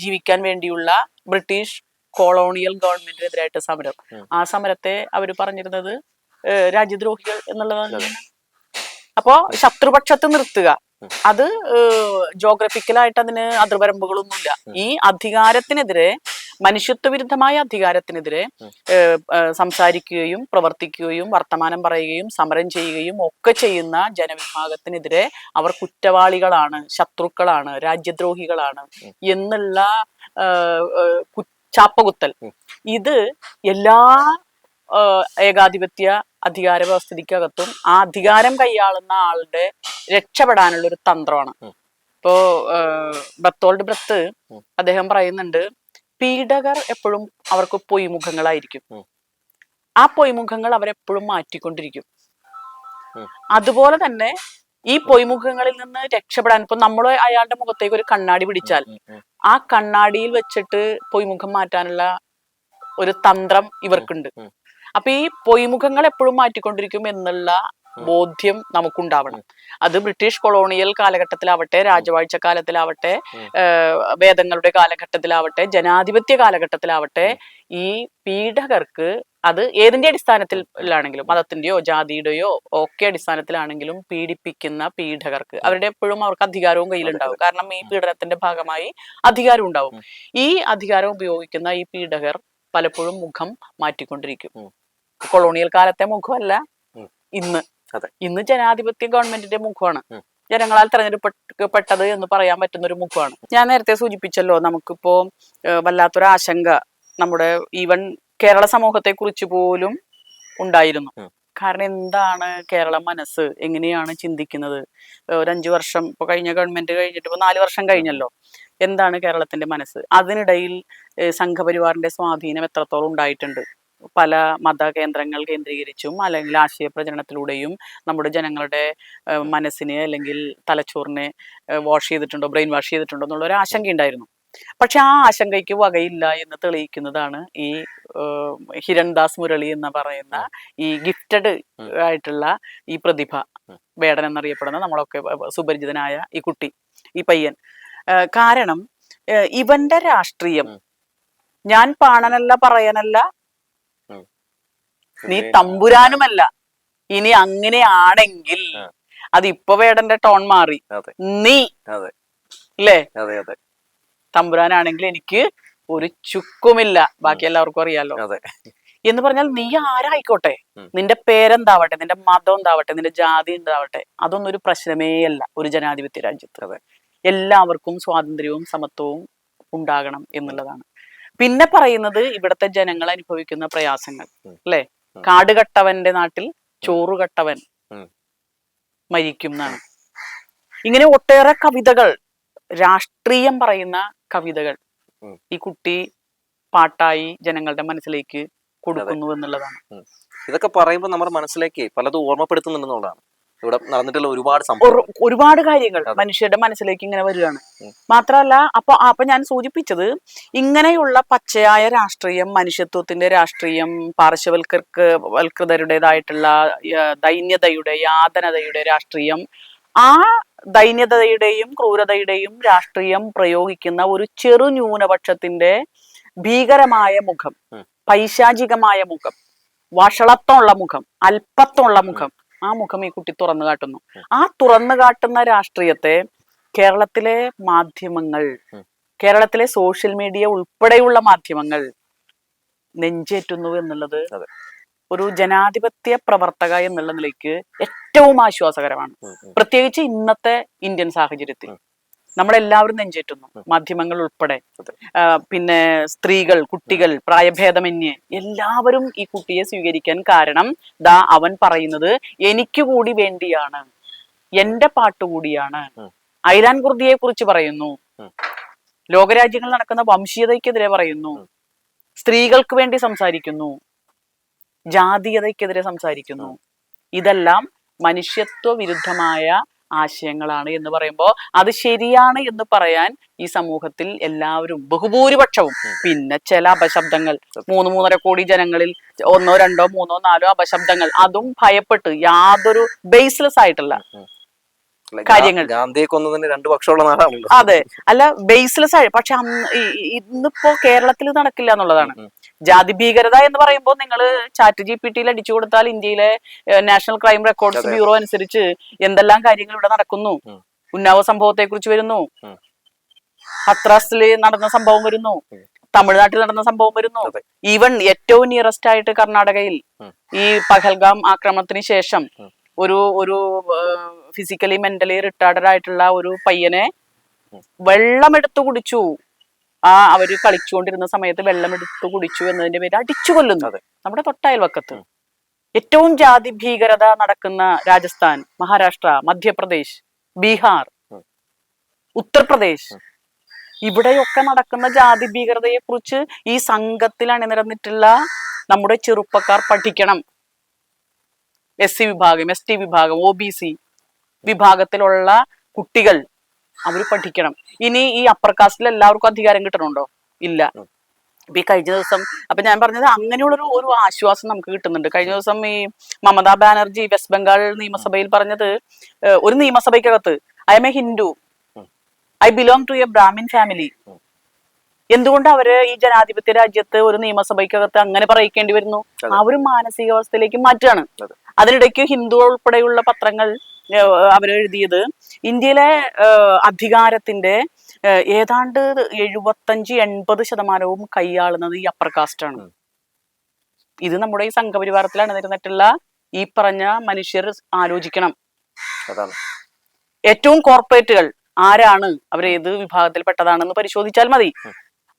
ജീവിക്കാൻ വേണ്ടിയുള്ള ബ്രിട്ടീഷ് കോളോണിയൽ ഗവൺമെന്റിനെതിരായിട്ട് സമരം. ആ സമരത്തെ അവർ പറഞ്ഞിരുന്നത് രാജ്യദ്രോഹികൾ എന്നുള്ളതാണ്. അപ്പോ ശത്രുപക്ഷത്ത് നിർത്തുക, അത് ജോഗ്രഫിക്കലായിട്ട് അതിന് അതിർവരമ്പുകളൊന്നുമില്ല. ഈ അധികാരത്തിനെതിരെ, മനുഷ്യത്വ വിരുദ്ധമായ അധികാരത്തിനെതിരെ സംസാരിക്കുകയും പ്രവർത്തിക്കുകയും വർത്തമാനം പറയുകയും സമരം ചെയ്യുകയും ഒക്കെ ചെയ്യുന്ന ജനവിഭാഗത്തിനെതിരെ അവർ കുറ്റവാളികളാണ്, ശത്രുക്കളാണ്, രാജ്യദ്രോഹികളാണ് എന്നുള്ള ചാപ്പകുത്തൽ, ഇത് എല്ലാ ഏകാധിപത്യ അധികാര വ്യവസ്ഥിതിക്കകത്തും ആ അധികാരം കൈയാളുന്ന ആളുടെ രക്ഷപ്പെടാനുള്ള ഒരു തന്ത്രമാണ്. ഇപ്പോ ബ്രത്തോൾഡ് ബ്രത്ത് അദ്ദേഹം പറയുന്നുണ്ട്, പീഡകർ എപ്പോഴും അവർക്ക് പൊയ്മുഖങ്ങളായിരിക്കും. ആ പൊയ്മുഖങ്ങൾ അവരെപ്പോഴും മാറ്റിക്കൊണ്ടിരിക്കും. അതുപോലെ തന്നെ ഈ പൊയ്മുഖങ്ങളിൽ നിന്ന് രക്ഷപ്പെടാൻ, ഇപ്പൊ നമ്മൾ അയാളുടെ മുഖത്തേക്ക് ഒരു കണ്ണാടി പിടിച്ചാൽ ആ കണ്ണാടിയിൽ വെച്ചിട്ട് പൊയ്മുഖം മാറ്റാനുള്ള ഒരു തന്ത്രം ഇവർക്കുണ്ട്. അപ്പൊ ഈ പൊയ്മുഖങ്ങൾ എപ്പോഴും മാറ്റിക്കൊണ്ടിരിക്കും എന്നുള്ള ബോധ്യം നമുക്കുണ്ടാവണം. അത് ബ്രിട്ടീഷ് കൊളോണിയൽ കാലഘട്ടത്തിലാവട്ടെ, രാജവാഴ്ച കാലത്തിലാവട്ടെ, വേദങ്ങളുടെ കാലഘട്ടത്തിലാവട്ടെ, ജനാധിപത്യ കാലഘട്ടത്തിലാവട്ടെ, ഈ പീഡകർക്ക് അത് ഏതിന്റെ അടിസ്ഥാനത്തിലാണെങ്കിലും, മതത്തിന്റെയോ ജാതിയുടെയോ ഒക്കെ അടിസ്ഥാനത്തിലാണെങ്കിലും, പീഡിപ്പിക്കുന്ന പീഡകർക്ക് അവരുടെ എപ്പോഴും അവർക്ക് അധികാരവും കയ്യിലുണ്ടാവും. കാരണം ഈ പീഡനത്തിന്റെ ഭാഗമായി അധികാരം ഉണ്ടാവും. ഈ അധികാരം ഉപയോഗിക്കുന്ന ഈ പീഡകർ പലപ്പോഴും മുഖം മാറ്റിക്കൊണ്ടിരിക്കും. കൊളോണിയൽ കാലത്തെ മുഖമല്ല ഇന്ന് ജനാധിപത്യ ഗവൺമെന്റിന്റെ മുഖമാണ്, ജനങ്ങളാൽ തെരഞ്ഞെടുക്കപ്പെട്ടത് എന്ന് പറയാൻ പറ്റുന്ന ഒരു മുഖമാണ്. ഞാൻ നേരത്തെ സൂചിപ്പിച്ചല്ലോ, നമുക്കിപ്പോ വല്ലാത്തൊരു ആശങ്ക നമ്മുടെ ഈവൻ കേരള സമൂഹത്തെ കുറിച്ച് പോലും ഉണ്ടായിരുന്നു. കാരണം എന്താണ് കേരള മനസ്സ്, എങ്ങനെയാണ് ചിന്തിക്കുന്നത്? ഒരു 5 വർഷം ഇപ്പൊ കഴിഞ്ഞ ഗവൺമെന്റ് കഴിഞ്ഞിട്ട് ഇപ്പൊ 4 വർഷം കഴിഞ്ഞല്ലോ. എന്താണ് കേരളത്തിന്റെ മനസ്സ്? അതിനിടയിൽ സംഘപരിവാറിന്റെ സ്വാധീനം എത്രത്തോളം ഉണ്ടായിട്ടുണ്ട്? പല മതകേന്ദ്രങ്ങൾ കേന്ദ്രീകരിച്ചും അല്ലെങ്കിൽ ആശയ പ്രചരണത്തിലൂടെയും നമ്മുടെ ജനങ്ങളുടെ മനസ്സിനെ അല്ലെങ്കിൽ തലച്ചോറിനെ വാഷ് ചെയ്തിട്ടുണ്ടോ, ബ്രെയിൻ വാഷ് ചെയ്തിട്ടുണ്ടോ എന്നുള്ള ഒരു ആശങ്ക ഉണ്ടായിരുന്നു. പക്ഷെ ആ ആശങ്കയ്ക്ക് വകയില്ല എന്ന് തെളിയിക്കുന്നതാണ് ഈ ഹിരൺദാസ് മുരളി എന്ന് പറയുന്ന ഈ ഗിഫ്റ്റഡ് ആയിട്ടുള്ള ഈ പ്രതിഭ, വേടൻ എന്നറിയപ്പെടുന്ന നമ്മളൊക്കെ സുപരിചിതനായ ഈ കുട്ടി, ഈ പയ്യൻ. കാരണം ഇവന്റെ രാഷ്ട്രീയം, ഞാൻ പാണനല്ല പറയനല്ല, നീ തമ്പുരാനുമല്ല, ഇനി അങ്ങനെയാണെങ്കിൽ അതിപ്പോ വേടന്റെ ടോൺ മാറി, നീ അല്ലേ തമ്പുരാനാണെങ്കിൽ എനിക്ക് ഒരു ചുക്കുമില്ല, ബാക്കി എല്ലാവർക്കും അറിയാലോ എന്ന് പറഞ്ഞാൽ നീ ആരായിക്കോട്ടെ, നിന്റെ പേരെന്താവട്ടെ, നിന്റെ മതം എന്താവട്ടെ, നിന്റെ ജാതി എന്താവട്ടെ, അതൊന്നും ഒരു പ്രശ്നമേ അല്ല ഒരു ജനാധിപത്യ രാജ്യത്ത്. എല്ലാവർക്കും സ്വാതന്ത്ര്യവും സമത്വവും ഉണ്ടാകണം എന്നുള്ളതാണ്. പിന്നെ പറയുന്നത് ഇവിടുത്തെ ജനങ്ങൾ അനുഭവിക്കുന്ന പ്രയാസങ്ങൾ അല്ലെ. കാടുകട്ടവന്റെ നാട്ടിൽ ചോറുകട്ടവൻ മരിക്കും എന്നാണ്. ഇങ്ങനെ ഒട്ടേറെ കവിതകൾ, രാഷ്ട്രീയം പറയുന്ന കവിതകൾ ഈ കുട്ടി പാട്ടായി ജനങ്ങളുടെ മനസ്സിലേക്ക് കൊടുക്കുന്നു എന്നുള്ളതാണ്. ഇതൊക്കെ പറയുമ്പോൾ നമ്മുടെ മനസ്സിലേക്ക് പലതും ഓർമ്മപ്പെടുത്തുന്നുണ്ടെന്നുള്ളതാണ്. ഇവിടെ നടന്നിട്ടുള്ള ഒരുപാട് കാര്യങ്ങൾ മനുഷ്യരുടെ മനസ്സിലേക്ക് ഇങ്ങനെ വരികയാണ്. മാത്രമല്ല അപ്പൊ ഞാൻ സൂചിപ്പിച്ചത്, ഇങ്ങനെയുള്ള പച്ചയായ രാഷ്ട്രീയം, മനുഷ്യത്വത്തിന്റെ രാഷ്ട്രീയം, പാർശ്വവൽക്കൃതരുടേതായിട്ടുള്ള ദൈന്യതയുടെ, യാതനതയുടെ രാഷ്ട്രീയം, ആ ദൈന്യതയുടെയും ക്രൂരതയുടെയും രാഷ്ട്രീയം പ്രയോഗിക്കുന്ന ഒരു ചെറു ന്യൂനപക്ഷത്തിന്റെ ഭീകരമായ മുഖം, പൈശാചികമായ മുഖം, വഷളത്വമുള്ള മുഖം, അല്പത്വമുള്ള മുഖം, ആ മുഖം ഈ കുട്ടി തുറന്നു കാട്ടുന്നു. ആ തുറന്നു കാട്ടുന്ന രാഷ്ട്രീയത്തെ കേരളത്തിലെ മാധ്യമങ്ങൾ, കേരളത്തിലെ സോഷ്യൽ മീഡിയ ഉൾപ്പെടെയുള്ള മാധ്യമങ്ങൾ നെഞ്ചേറ്റുന്നു എന്നുള്ളത് ഒരു ജനാധിപത്യ പ്രവർത്തക എന്നുള്ള നിലയ്ക്ക് ഏറ്റവും ആശ്വാസകരമാണ്. പ്രത്യേകിച്ച് ഇന്നത്തെ ഇന്ത്യൻ സാഹചര്യത്തിൽ നമ്മളെല്ലാവരും നെഞ്ചേറ്റുന്നു, മാധ്യമങ്ങൾ ഉൾപ്പെടെ. പിന്നെ സ്ത്രീകൾ, കുട്ടികൾ, പ്രായഭേദമന്യേ എല്ലാവരും ഈ കുട്ടിയെ സ്വീകരിക്കാൻ കാരണം അവൻ പറയുന്നത് എനിക്ക് കൂടി വേണ്ടിയാണ്, എന്റെ പാട്ടുകൂടിയാണ്. ഐരാൻ കുർദിയെ കുറിച്ച് പറയുന്നു, ലോകരാജ്യങ്ങളിൽ നടക്കുന്ന വംശീയതയ്ക്കെതിരെ പറയുന്നു, സ്ത്രീകൾക്ക് വേണ്ടി സംസാരിക്കുന്നു, ജാതീയതയ്ക്കെതിരെ സംസാരിക്കുന്നു. ഇതെല്ലാം മനുഷ്യത്വ വിരുദ്ധമായ ആശയങ്ങളാണ് എന്ന് പറയുമ്പോൾ അത് ശരിയാണ് എന്ന് പറയാൻ ഈ സമൂഹത്തിൽ എല്ലാവരും, ബഹുഭൂരിപക്ഷവും, പിന്നെ ചില അപശബ്ദങ്ങൾ, 3-3.5 കോടി ജനങ്ങളിൽ 1, 2, 3, 4 അപശബ്ദങ്ങൾ, അതും ഭയപ്പെട്ട് യാതൊരു ബേസ്ലെസ് ആയിട്ടുള്ള കാര്യങ്ങൾ. ഗാന്ധിയെ കൊന്നതിന് 2 പക്ഷമുള്ള നാടാണല്ലോ. അതെ, അല്ല ബേസ്ലെസ് ആയി. പക്ഷെ ഇന്നിപ്പോ കേരളത്തിൽ നടക്കില്ല എന്നുള്ളതാണ്. ജാതി ഭീകരത എന്ന് പറയുമ്പോൾ നിങ്ങൾ ChatGPT-യിൽ അടിച്ചു കൊടുത്താൽ ഇന്ത്യയിലെ നാഷണൽ ക്രൈം റെക്കോർഡ്സ് ബ്യൂറോ അനുസരിച്ച് എന്തെല്ലാം കാര്യങ്ങൾ ഇവിടെ നടക്കുന്നു. ഉന്നാവോ സംഭവത്തെ കുറിച്ച് വരുന്നു, ഹത്രാസില് നടന്ന സംഭവം വരുന്നു, തമിഴ്നാട്ടിൽ നടന്ന സംഭവം വരുന്നു, ഈവൻ ഏറ്റവും നിയറസ്റ്റ് ആയിട്ട് കർണാടകയിൽ ഈ പഹൽഗാം ആക്രമണത്തിന് ശേഷം ഒരു ഫിസിക്കലി മെന്റലി റിട്ടാർഡഡ് ആയിട്ടുള്ള ഒരു പയ്യനെ വെള്ളമെടുത്തു കുടിച്ചു, അവര് കളിച്ചുകൊണ്ടിരുന്ന സമയത്ത് വെള്ളമെടുത്തു കുടിച്ചു എന്നതിന്റെ പേര് അടിച്ചു കൊല്ലുന്നു നമ്മുടെ തൊട്ടയൽവക്കത്ത്. ഏറ്റവും ജാതി ഭീകരത നടക്കുന്ന രാജസ്ഥാൻ, മഹാരാഷ്ട്ര, മധ്യപ്രദേശ്, ബീഹാർ, ഉത്തർപ്രദേശ്, ഇവിടെയൊക്കെ നടക്കുന്ന ജാതി ഭീകരതയെ കുറിച്ച് ഈ സംഘത്തിൽ അണിനിരന്നിട്ടുള്ള നമ്മുടെ ചെറുപ്പക്കാർ പഠിക്കണം. SC വിഭാഗം, ST വിഭാഗം, OBC വിഭാഗത്തിലുള്ള കുട്ടികൾ അവർ പഠിക്കണം. ഇനി ഈ അപ്പർ കാസ്റ്റിൽ എല്ലാവർക്കും അധികാരം കിട്ടണുണ്ടോ? ഇല്ല. ഇപ്പൊ ഈ കഴിഞ്ഞ ദിവസം അപ്പൊ ഞാൻ പറഞ്ഞത് അങ്ങനെയുള്ളൊരു ഒരു ആശ്വാസം നമുക്ക് കിട്ടുന്നുണ്ട്. കഴിഞ്ഞ ദിവസം ഈ മമതാ ബാനർജി വെസ്റ്റ് ബംഗാൾ നിയമസഭയിൽ പറഞ്ഞത്, ഒരു നിയമസഭയ്ക്കകത്ത് I am a Hindu, I belong to a Brahmin family. എന്തുകൊണ്ട് അവര് ഈ ജനാധിപത്യ രാജ്യത്ത് ഒരു നിയമസഭയ്ക്കകത്ത് അങ്ങനെ പറയിക്കേണ്ടി വരുന്നു? ആ ഒരു മാനസികാവസ്ഥയിലേക്ക് മാറ്റുകയാണ്. അതിനിടയ്ക്ക് ഹിന്ദു ഉൾപ്പെടെയുള്ള പത്രങ്ങൾ അവരെഴുതിയത് ഇന്ത്യയിലെ അധികാരത്തിന്റെ ഏതാണ്ട് 75-80% കൈയാളുന്നത് ഈ അപ്പർ കാസ്റ്റ് ആണ്. ഇത് നമ്മുടെ ഈ സംഘപരിവാരത്തിൽ അണിനിരന്നിട്ടുള്ള ഈ പറഞ്ഞ മനുഷ്യർ ആലോചിക്കണം. ഏറ്റവും കോർപ്പറേറ്റുകൾ ആരാണ്, അവരേത് വിഭാഗത്തിൽപ്പെട്ടതാണെന്ന് പരിശോധിച്ചാൽ മതി.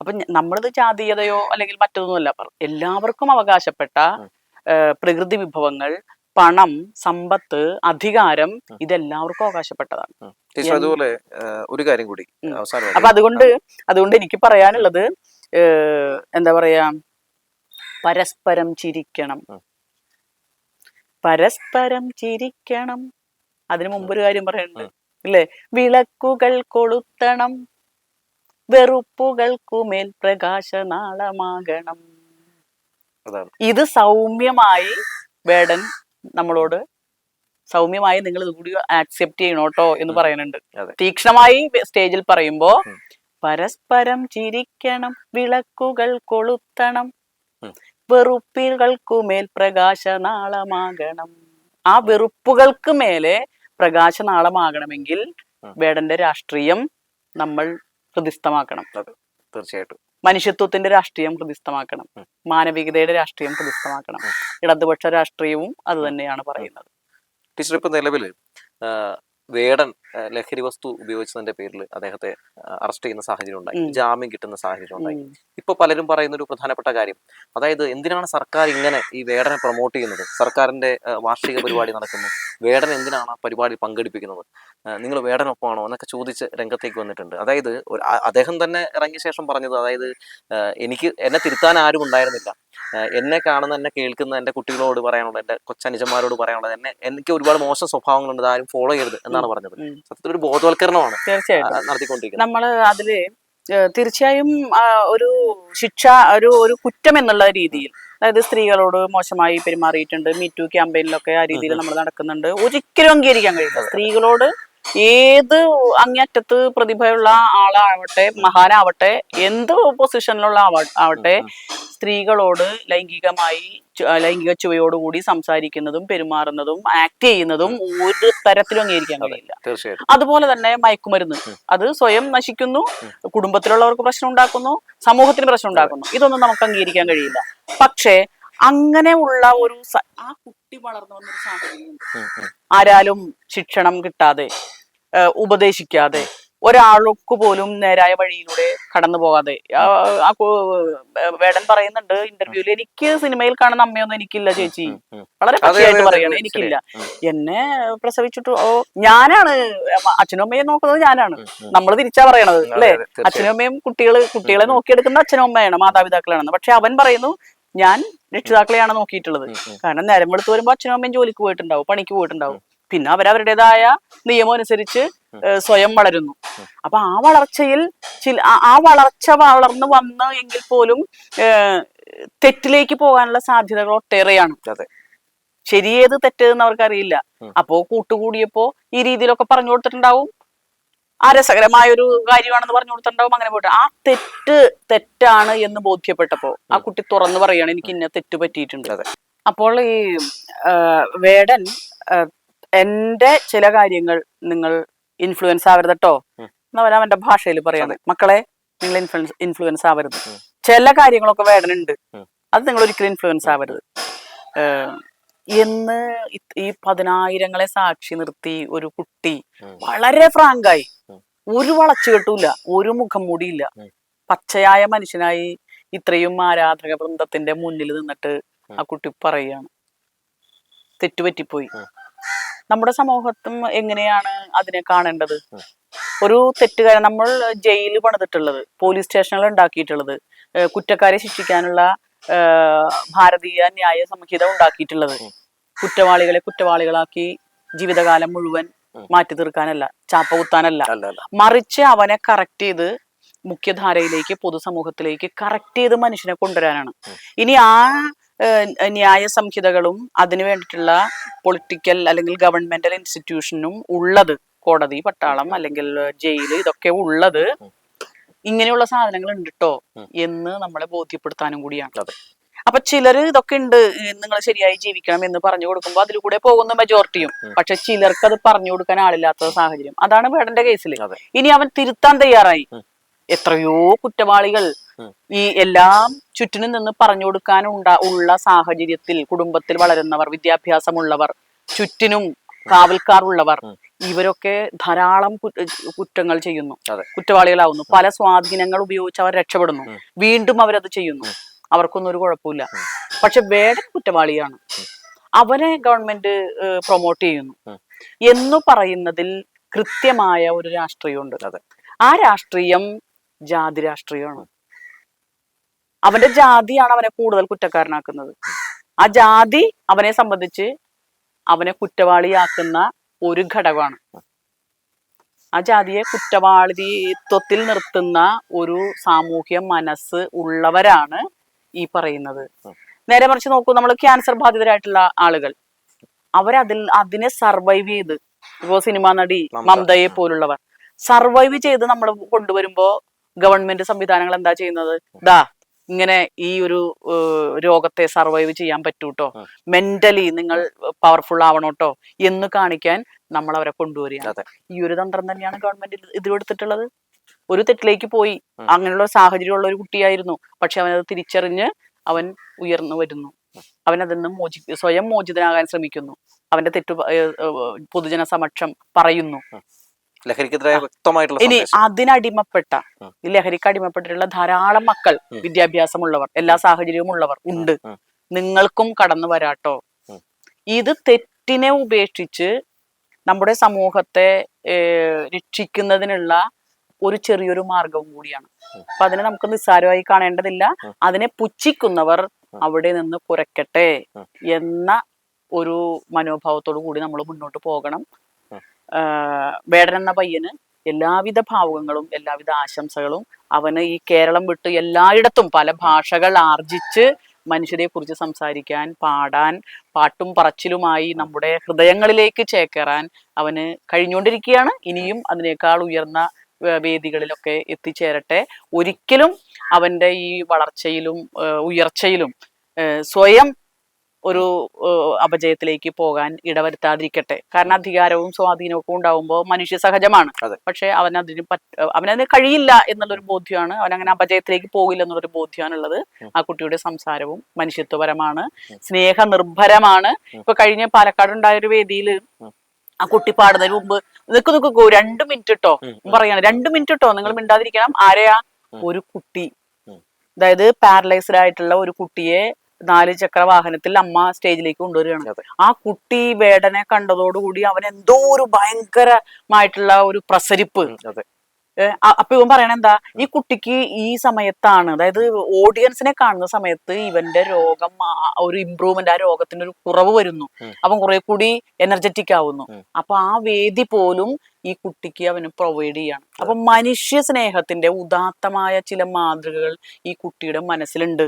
അപ്പൊ നമ്മളിത് ജാതീയതയോ അല്ലെങ്കിൽ മറ്റൊന്നുമല്ല, എല്ലാവർക്കും അവകാശപ്പെട്ട പ്രകൃതി വിഭവങ്ങൾ, പണം, സമ്പത്ത്, അധികാരം, ഇതെല്ലാവർക്കും അവകാശപ്പെട്ടതാണ്. അതുപോലെ ഒരു കാര്യം കൂടി അപ്പൊ അതുകൊണ്ട് എനിക്ക് പറയാനുള്ളത്, എന്താ പറയാ, പരസ്പരം ചിരിക്കണം, പരസ്പരം ചിരിക്കണം. അതിനു മുമ്പൊരു കാര്യം പറയുന്നുണ്ട് ഇല്ലേ, വിളക്കുകൾ കൊളുത്തണം, വെറുപ്പുകൾക്കുമേൽ പ്രകാശനാളമാകണം. ഇത് സൗമ്യമായി വേടൻ നമ്മളോട് സൗമ്യമായി നിങ്ങൾ ഇതുകൂടി ആക്സെപ്റ്റ് ചെയ്യണോട്ടോ എന്ന് പറയുന്നുണ്ട്. തീക്ഷ്ണമായി സ്റ്റേജിൽ പറയുമ്പോ പരസ്പരം ചിരിക്കണം, വിളക്കുകൾ കൊളുത്തണം, വെറുപ്പുകൾക്കുമേൽ പ്രകാശനാളമാകണം. ആ വെറുപ്പുകൾക്ക് മേലെ പ്രകാശനാളമാകണമെങ്കിൽ വേടന്റെ രാഷ്ട്രീയം നമ്മൾ ഹൃദിസ്ഥമാക്കണം. തീർച്ചയായിട്ടും മനുഷ്യത്വത്തിന്റെ രാഷ്ട്രീയം ഹൃദിസ്ഥമാക്കണം, മാനവികതയുടെ രാഷ്ട്രീയം ഹൃദിസ്ഥമാക്കണം. ഇടതുപക്ഷ രാഷ്ട്രീയവും അത് തന്നെയാണ് പറയുന്നത്. ടീച്ചർ, ഇപ്പൊ നിലവില് വേടൻ ലഹരി വസ്തു ഉപയോഗിച്ചതിന്റെ പേരിൽ അദ്ദേഹത്തെ അറസ്റ്റ് ചെയ്യുന്ന സാഹചര്യം ഉണ്ടായി, ജാമ്യം കിട്ടുന്ന സാഹചര്യം ഉണ്ടായി. ഇപ്പൊ പലരും പറയുന്ന ഒരു പ്രധാനപ്പെട്ട കാര്യം, അതായത് എന്തിനാണ് സർക്കാർ ഇങ്ങനെ ഈ വേടനെ പ്രൊമോട്ട് ചെയ്യുന്നത്? സർക്കാരിന്റെ വാർഷിക പരിപാടി നടക്കുന്നു, വേടൻ എന്തിനാണ് ആ പരിപാടി പങ്കെടുപ്പിക്കുന്നത്? നിങ്ങൾ വേടനൊപ്പമാണോ എന്നൊക്കെ ചോദിച്ച് രംഗത്തേക്ക് വന്നിട്ടുണ്ട്. അതായത് അദ്ദേഹം തന്നെ ഇറങ്ങിയ ശേഷം പറഞ്ഞത്, അതായത് എന്നെ തിരുത്താൻ ആരും ഉണ്ടായിരുന്നില്ല, എന്നെ കാണുന്ന, എന്നെ കേൾക്കുന്ന എൻ്റെ കുട്ടികളോട് പറയാനുള്ളത്, എൻ്റെ കൊച്ചനുജന്മാരോട് പറയാനുള്ളത്, എനിക്ക് ഒരുപാട് മോശം സ്വഭാവങ്ങളുണ്ട്, ആരും ഫോളോ ചെയ്യരുത് എന്നാണ് പറഞ്ഞത്. സത്യത്തിൽ ഒരു ബോധവൽക്കരണമാണ് നടത്തിക്കൊണ്ടിരിക്കുന്നത്. നമ്മള് അതില് തീർച്ചയായും ഒരു ശിക്ഷ, ഒരു കുറ്റം എന്നുള്ള രീതിയിൽ, അതായത് സ്ത്രീകളോട് മോശമായി പെരുമാറിയിട്ടുണ്ട്, മീറ്റു ക്യാമ്പയിനിലൊക്കെ ആ രീതിയിൽ നമ്മൾ നടക്കുന്നുണ്ട്. ഒരിക്കലും അംഗീകരിക്കാൻ കഴിയില്ല. സ്ത്രീകളോട് ഏത് അങ്ങേയറ്റത്ത് പ്രതിഭയുള്ള ആളാവട്ടെ, മഹാനാവട്ടെ, എന്ത് പൊസിഷനിലുള്ള ആവട്ടെ, സ്ത്രീകളോട് ലൈംഗിക ചുവയോടുകൂടി സംസാരിക്കുന്നതും പെരുമാറുന്നതും ആക്ട് ചെയ്യുന്നതും ഒരു തരത്തിലും അംഗീകരിക്കാൻ കഴിയില്ല. അതുപോലെ തന്നെ മയക്കുമരുന്ന്, അത് സ്വയം നശിക്കുന്നു, കുടുംബത്തിലുള്ളവർക്ക് പ്രശ്നം ഉണ്ടാക്കുന്നു, സമൂഹത്തിന് പ്രശ്നം ഉണ്ടാക്കുന്നു. ഇതൊന്നും നമുക്ക് അംഗീകരിക്കാൻ കഴിയില്ല. പക്ഷേ അങ്ങനെ ഉള്ള ആ കുട്ടി വളർന്നു വന്നൊരു സാഹചര്യം, ആരാലും ശിക്ഷണം കിട്ടാതെ, ഉപദേശിക്കാതെ, ഒരാൾക്ക് പോലും നേരായ വഴിയിലൂടെ കടന്നു പോകാതെ, വേടൻ പറയുന്നുണ്ട് ഇന്റർവ്യൂല്, എനിക്ക് സിനിമയിൽ കാണുന്ന അമ്മയൊന്നും എനിക്കില്ല ചേച്ചി, വളരെ പച്ചയായിട്ട് പറയാണ്, എനിക്കില്ല. എന്നെ പ്രസവിച്ചിട്ട് ഞാനാണ് അച്ഛനും അമ്മയെ നോക്കുന്നത്, ഞാനാണ്. നമ്മൾ തിരിച്ചാ പറയണത് അല്ലെ, അച്ഛനും അമ്മയും കുട്ടികളെ നോക്കിയെടുക്കുന്ന അച്ഛനും അമ്മയാണ്, മാതാപിതാക്കളാണെന്ന്. പക്ഷെ അവൻ പറയുന്നു, ഞാൻ രക്ഷിതാക്കളെയാണ് നോക്കിയിട്ടുള്ളത്. കാരണം നേരം വെളുത്ത് വരുമ്പോ അച്ഛനും അമ്മയും ജോലിക്ക് പോയിട്ടുണ്ടാവും, പണിക്ക് പോയിട്ടുണ്ടാവും. പിന്നെ അവരവരുടേതായ നിയമം അനുസരിച്ച് സ്വയം വളരുന്നു. അപ്പൊ ആ വളർച്ചയിൽ വളർച്ച വളർന്നു വന്ന് എങ്കിൽ പോലും തെറ്റിലേക്ക് പോകാനുള്ള സാധ്യതകൾ ഒട്ടേറെയാണ്. ശരിയേത് തെറ്റെന്ന് അവർക്കറിയില്ല. അപ്പോ കൂട്ടുകൂടിയപ്പോ ഈ രീതിയിലൊക്കെ പറഞ്ഞു കൊടുത്തിട്ടുണ്ടാവും, ആ രസകരമായ ഒരു കാര്യമാണെന്ന് പറഞ്ഞു കൊടുത്തിട്ടുണ്ടാവും. അങ്ങനെ പോയിട്ട് ആ തെറ്റാണ് എന്ന് ബോധ്യപ്പെട്ടപ്പോ ആ കുട്ടി തുറന്നു പറയാണ്, എനിക്ക് ഇന്ന തെറ്റ് പറ്റിയിട്ടുണ്ട്. അപ്പോൾ ഈ വേടൻ എന്റെ ചില കാര്യങ്ങൾ നിങ്ങൾ ഇൻഫ്ലുവൻസ് ആവരുത് കേട്ടോ എന്നവൻ അവന്റെ ഭാഷയിൽ പറയാണ്. മക്കളെ, നിങ്ങൾ ഇൻഫ്ലുവൻസ് ആവരുത്. ചില കാര്യങ്ങളൊക്കെ വേടനുണ്ട്, അത് നിങ്ങൾ ഒരിക്കലും ഇൻഫ്ലുവൻസ് ആവരുത് എന്ന് ഈ 10,000-ങ്ങളെ സാക്ഷി നിർത്തി ഒരു കുട്ടി വളരെ ഫ്രാങ്കായി, ഒരു വളച്ചുകെട്ടില്ല, ഒരു മുഖം മൂടിയില്ല, പച്ചയായ മനുഷ്യനായി ഇത്രയും ആരാധക വൃന്ദത്തിന്റെ മുന്നിൽ നിന്നിട്ട് ആ കുട്ടി പറയുകയാണ്, തെറ്റുപറ്റിപ്പോയി. നമ്മുടെ സമൂഹത്തും എങ്ങനെയാണ് അതിനെ കാണേണ്ടത്? ഒരു തെറ്റുകാരൻ, നമ്മൾ ജയില് പണിതിട്ടുള്ളത്, പോലീസ് സ്റ്റേഷനുകൾ ഉണ്ടാക്കിയിട്ടുള്ളത്, കുറ്റക്കാരെ ശിക്ഷിക്കാനുള്ള ഭാരതീയ ന്യായ സംഹിത ഉണ്ടാക്കിയിട്ടുള്ളത്, കുറ്റവാളികളെ കുറ്റവാളികളാക്കി ജീവിതകാലം മുഴുവൻ മാറ്റി തീർക്കാനല്ല, ചാപ്പ കുത്താനല്ല, മറിച്ച് അവനെ കറക്റ്റ് ചെയ്ത് മുഖ്യധാരയിലേക്ക് പൊതുസമൂഹത്തിലേക്ക് കറക്റ്റ് ചെയ്ത് മനുഷ്യനെ കൊണ്ടുവരാനാണ്. ഇനി ആ ന്യായ സംഹിതകളും അതിനു വേണ്ടിയിട്ടുള്ള പൊളിറ്റിക്കൽ അല്ലെങ്കിൽ ഗവൺമെന്റൽ ഇൻസ്റ്റിറ്റ്യൂഷനും ഉള്ളത്, കോടതി, പട്ടാളം അല്ലെങ്കിൽ ജയില്, ഇതൊക്കെ ഉള്ളത് ഇങ്ങനെയുള്ള സാധനങ്ങൾ ഉണ്ട് ട്ടോ എന്ന് നമ്മളെ ബോധ്യപ്പെടുത്താനും കൂടിയാണ്. അപ്പൊ ചിലര് ഇതൊക്കെ ഉണ്ട്, നിങ്ങൾ ശരിയായി ജീവിക്കണം എന്ന് പറഞ്ഞു കൊടുക്കുമ്പോൾ അതിലൂടെ പോകുന്ന മെജോറിറ്റിയും. പക്ഷെ ചിലർക്ക് അത് പറഞ്ഞു കൊടുക്കാൻ ആളില്ലാത്ത സാഹചര്യം. അതാണ് വേടന്റെ കേസിൽ. ഇനി അവൻ തിരുത്താൻ തയ്യാറായി. എത്രയോ കുറ്റവാളികൾ ഈ എല്ലാം ചുറ്റിനും നിന്ന് പറഞ്ഞു കൊടുക്കാൻ ഉള്ള സാഹചര്യത്തിൽ കുടുംബത്തിൽ വളരുന്നവർ, വിദ്യാഭ്യാസമുള്ളവർ, ചുറ്റിനും കാവൽക്കാർ ഉള്ളവർ, ഇവരൊക്കെ ധാരാളം കുറ്റങ്ങൾ ചെയ്യുന്നു, കുറ്റവാളികളാവുന്നു. പല സ്വാധീനങ്ങൾ ഉപയോഗിച്ച് അവർ രക്ഷപ്പെടുന്നു, വീണ്ടും അവരത് ചെയ്യുന്നു, അവർക്കൊന്നും ഒരു കുഴപ്പമില്ല. പക്ഷെ വേടൻ കുറ്റവാളിയാണ്, അവനെ ഗവൺമെന്റ് പ്രൊമോട്ട് ചെയ്യുന്നു എന്ന് പറയുന്നതിൽ കൃത്യമായ ഒരു രാഷ്ട്രീയമുണ്ട്. ആ രാഷ്ട്രീയം ജാതി രാഷ്ട്രീയമാണ്. അവന്റെ ജാതിയാണ് അവനെ കൂടുതൽ കുറ്റക്കാരനാക്കുന്നത്. ആ ജാതി അവനെ സംബന്ധിച്ച് അവനെ കുറ്റവാളിയാക്കുന്ന ഒരു ഘടകമാണ്. ആ ജാതിയെ കുറ്റവാളിത്വത്തിൽ നിർത്തുന്ന ഒരു സാമൂഹ്യ മനസ്സ് ഉള്ളവരാണ് ഈ പറയുന്നത്. നേരെ മറിച്ച് നോക്കൂ, നമ്മൾ ക്യാൻസർ ബാധിതരായിട്ടുള്ള ആളുകൾ, അതിനെ സർവൈവ് ചെയ്ത്, ഇപ്പോ സിനിമാ നടി മമതയെ പോലുള്ളവർ സർവൈവ് ചെയ്ത് നമ്മൾ കൊണ്ടുവരുമ്പോ ഗവൺമെന്റ് സംവിധാനങ്ങൾ എന്താ ചെയ്യുന്നത്? ഇങ്ങനെ ഈ ഒരു രോഗത്തെ സർവൈവ് ചെയ്യാൻ പറ്റൂട്ടോ, മെന്റലി നിങ്ങൾ പവർഫുൾ ആവണോട്ടോ എന്ന് കാണിക്കാൻ നമ്മൾ അവരെ കൊണ്ടുവരികയാണ്. ഈ ഒരു തന്ത്രം തന്നെയാണ് ഗവൺമെന്റ് ഇതിലെടുത്തിട്ടുള്ളത്. ഒരു തെറ്റിലേക്ക് പോയി, അങ്ങനെയുള്ള സാഹചര്യമുള്ള ഒരു കുട്ടിയായിരുന്നു, പക്ഷെ അവനത് തിരിച്ചറിഞ്ഞ് അവൻ ഉയർന്നു വരുന്നു. അവൻ അതിൽ നിന്ന് സ്വയം മോചിതനാകാൻ ശ്രമിക്കുന്നു. അവന്റെ തെറ്റു പൊതുജന സമക്ഷം പറയുന്നു. ഇനി അതിനടിമപ്പെട്ട, ഈ ലഹരിക്ക് അടിമപ്പെട്ടിട്ടുള്ള ധാരാളം മക്കൾ, വിദ്യാഭ്യാസമുള്ളവർ, എല്ലാ സാഹചര്യവും ഉള്ളവർ ഉണ്ട്. നിങ്ങൾക്കും കടന്നു വരാട്ടോ. ഇത് തെറ്റിനെ ഉപേക്ഷിച്ച് നമ്മുടെ സമൂഹത്തെ രക്ഷിക്കുന്നതിനുള്ള ഒരു ചെറിയൊരു മാർഗവും കൂടിയാണ്. അപ്പൊ അതിനെ നമുക്ക് നിസ്സാരമായി കാണേണ്ടതില്ല. അതിനെ പുച്ഛിക്കുന്നവർ അവിടെ നിന്ന് കുറയ്ക്കട്ടെ എന്ന ഒരു മനോഭാവത്തോടു കൂടി നമ്മൾ മുന്നോട്ട് പോകണം. വേടൻ എന്ന പയ്യന് എല്ലാവിധ ഭാവുകങ്ങളും എല്ലാവിധ ആശംസകളും. അവന് ഈ കേരളം വിട്ട് എല്ലായിടത്തും പല ഭാഷകൾ ആർജിച്ച് മനുഷ്യരെ കുറിച്ച് സംസാരിക്കാൻ, പാടാൻ, പാട്ടും പറച്ചിലുമായി നമ്മുടെ ഹൃദയങ്ങളിലേക്ക് ചേക്കേറാൻ അവന് കഴിഞ്ഞുകൊണ്ടിരിക്കുകയാണ്. ഇനിയും അതിനേക്കാൾ ഉയർന്ന വേദികളിലൊക്കെ എത്തിച്ചേരട്ടെ. ഒരിക്കലും അവന്റെ ഈ വളർച്ചയിലും ഉയർച്ചയിലും സ്വയം ഒരു അപജയത്തിലേക്ക് പോകാൻ ഇടവരുത്താതിരിക്കട്ടെ. കാരണം അധികാരവും സ്വാധീനവും ഒക്കെ ഉണ്ടാവുമ്പോൾ മനുഷ്യ സഹജമാണ്. പക്ഷെ അവനതിന് കഴിയില്ല എന്നുള്ളൊരു ബോധ്യമാണ്, അവനങ്ങനെ അപജയത്തിലേക്ക് പോകില്ല എന്നുള്ളൊരു ബോധ്യമാണുള്ളത്. ആ കുട്ടിയുടെ സംസാരവും മനുഷ്യത്വപരമാണ്, സ്നേഹനിർഭരമാണ്. ഇപ്പൊ കഴിഞ്ഞ പാലക്കാട് ഉണ്ടായ ഒരു വേദിയിൽ ആ കുട്ടി പാടുന്നതിന് മുമ്പ് നിക്ക് 2 മിനിറ്റ് ഇട്ടോ പറയാണ്, 2 മിനിറ്റ് ഇട്ടോ നിങ്ങൾ മിണ്ടാതിരിക്കണം. ആരെയാ? ഒരു കുട്ടി, അതായത് പാരലൈസ്ഡ് ആയിട്ടുള്ള ഒരു കുട്ടിയെ 4 ചക്ര വാഹനത്തിൽ അമ്മ സ്റ്റേജിലേക്ക് കൊണ്ടുവരികയാണ്. ആ കുട്ടി വേടനെ കണ്ടതോടുകൂടി അവൻ എന്തോ ഒരു ഭയങ്കരമായിട്ടുള്ള ഒരു പ്രസരിപ്പ്. അപ്പൊ ഇവൻ പറയണ എന്താ, ഈ കുട്ടിക്ക് ഈ സമയത്താണ്, അതായത് ഓഡിയൻസിനെ കാണുന്ന സമയത്ത് ഇവന്റെ രോഗം ഒരു ഇമ്പ്രൂവ്മെന്റ്, ആ രോഗത്തിന് ഒരു കുറവ് വരുന്നു, അവൻ കുറെ കൂടി എനർജറ്റിക് ആവുന്നു. അപ്പൊ ആ വേദി പോലും ഈ കുട്ടിക്ക് അവന് പ്രൊവൈഡ് ചെയ്യാണ്. അപ്പൊ മനുഷ്യ സ്നേഹത്തിന്റെ ഉദാത്തമായ ചില മാതൃകകൾ ഈ കുട്ടിയുടെ മനസ്സിലുണ്ട്.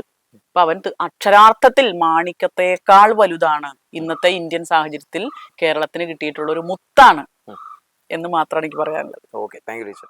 അപ്പൊ അവൻ അക്ഷരാർത്ഥത്തിൽ മാണിക്യത്തെക്കാൾ വലുതാണ്. ഇന്നത്തെ ഇന്ത്യൻ സാഹചര്യത്തിൽ കേരളത്തിന് കിട്ടിയിട്ടുള്ള ഒരു മുത്താണ് എന്ന് മാത്രമാണ് എനിക്ക് പറയാനുള്ളത്. Okay, thank you teacher.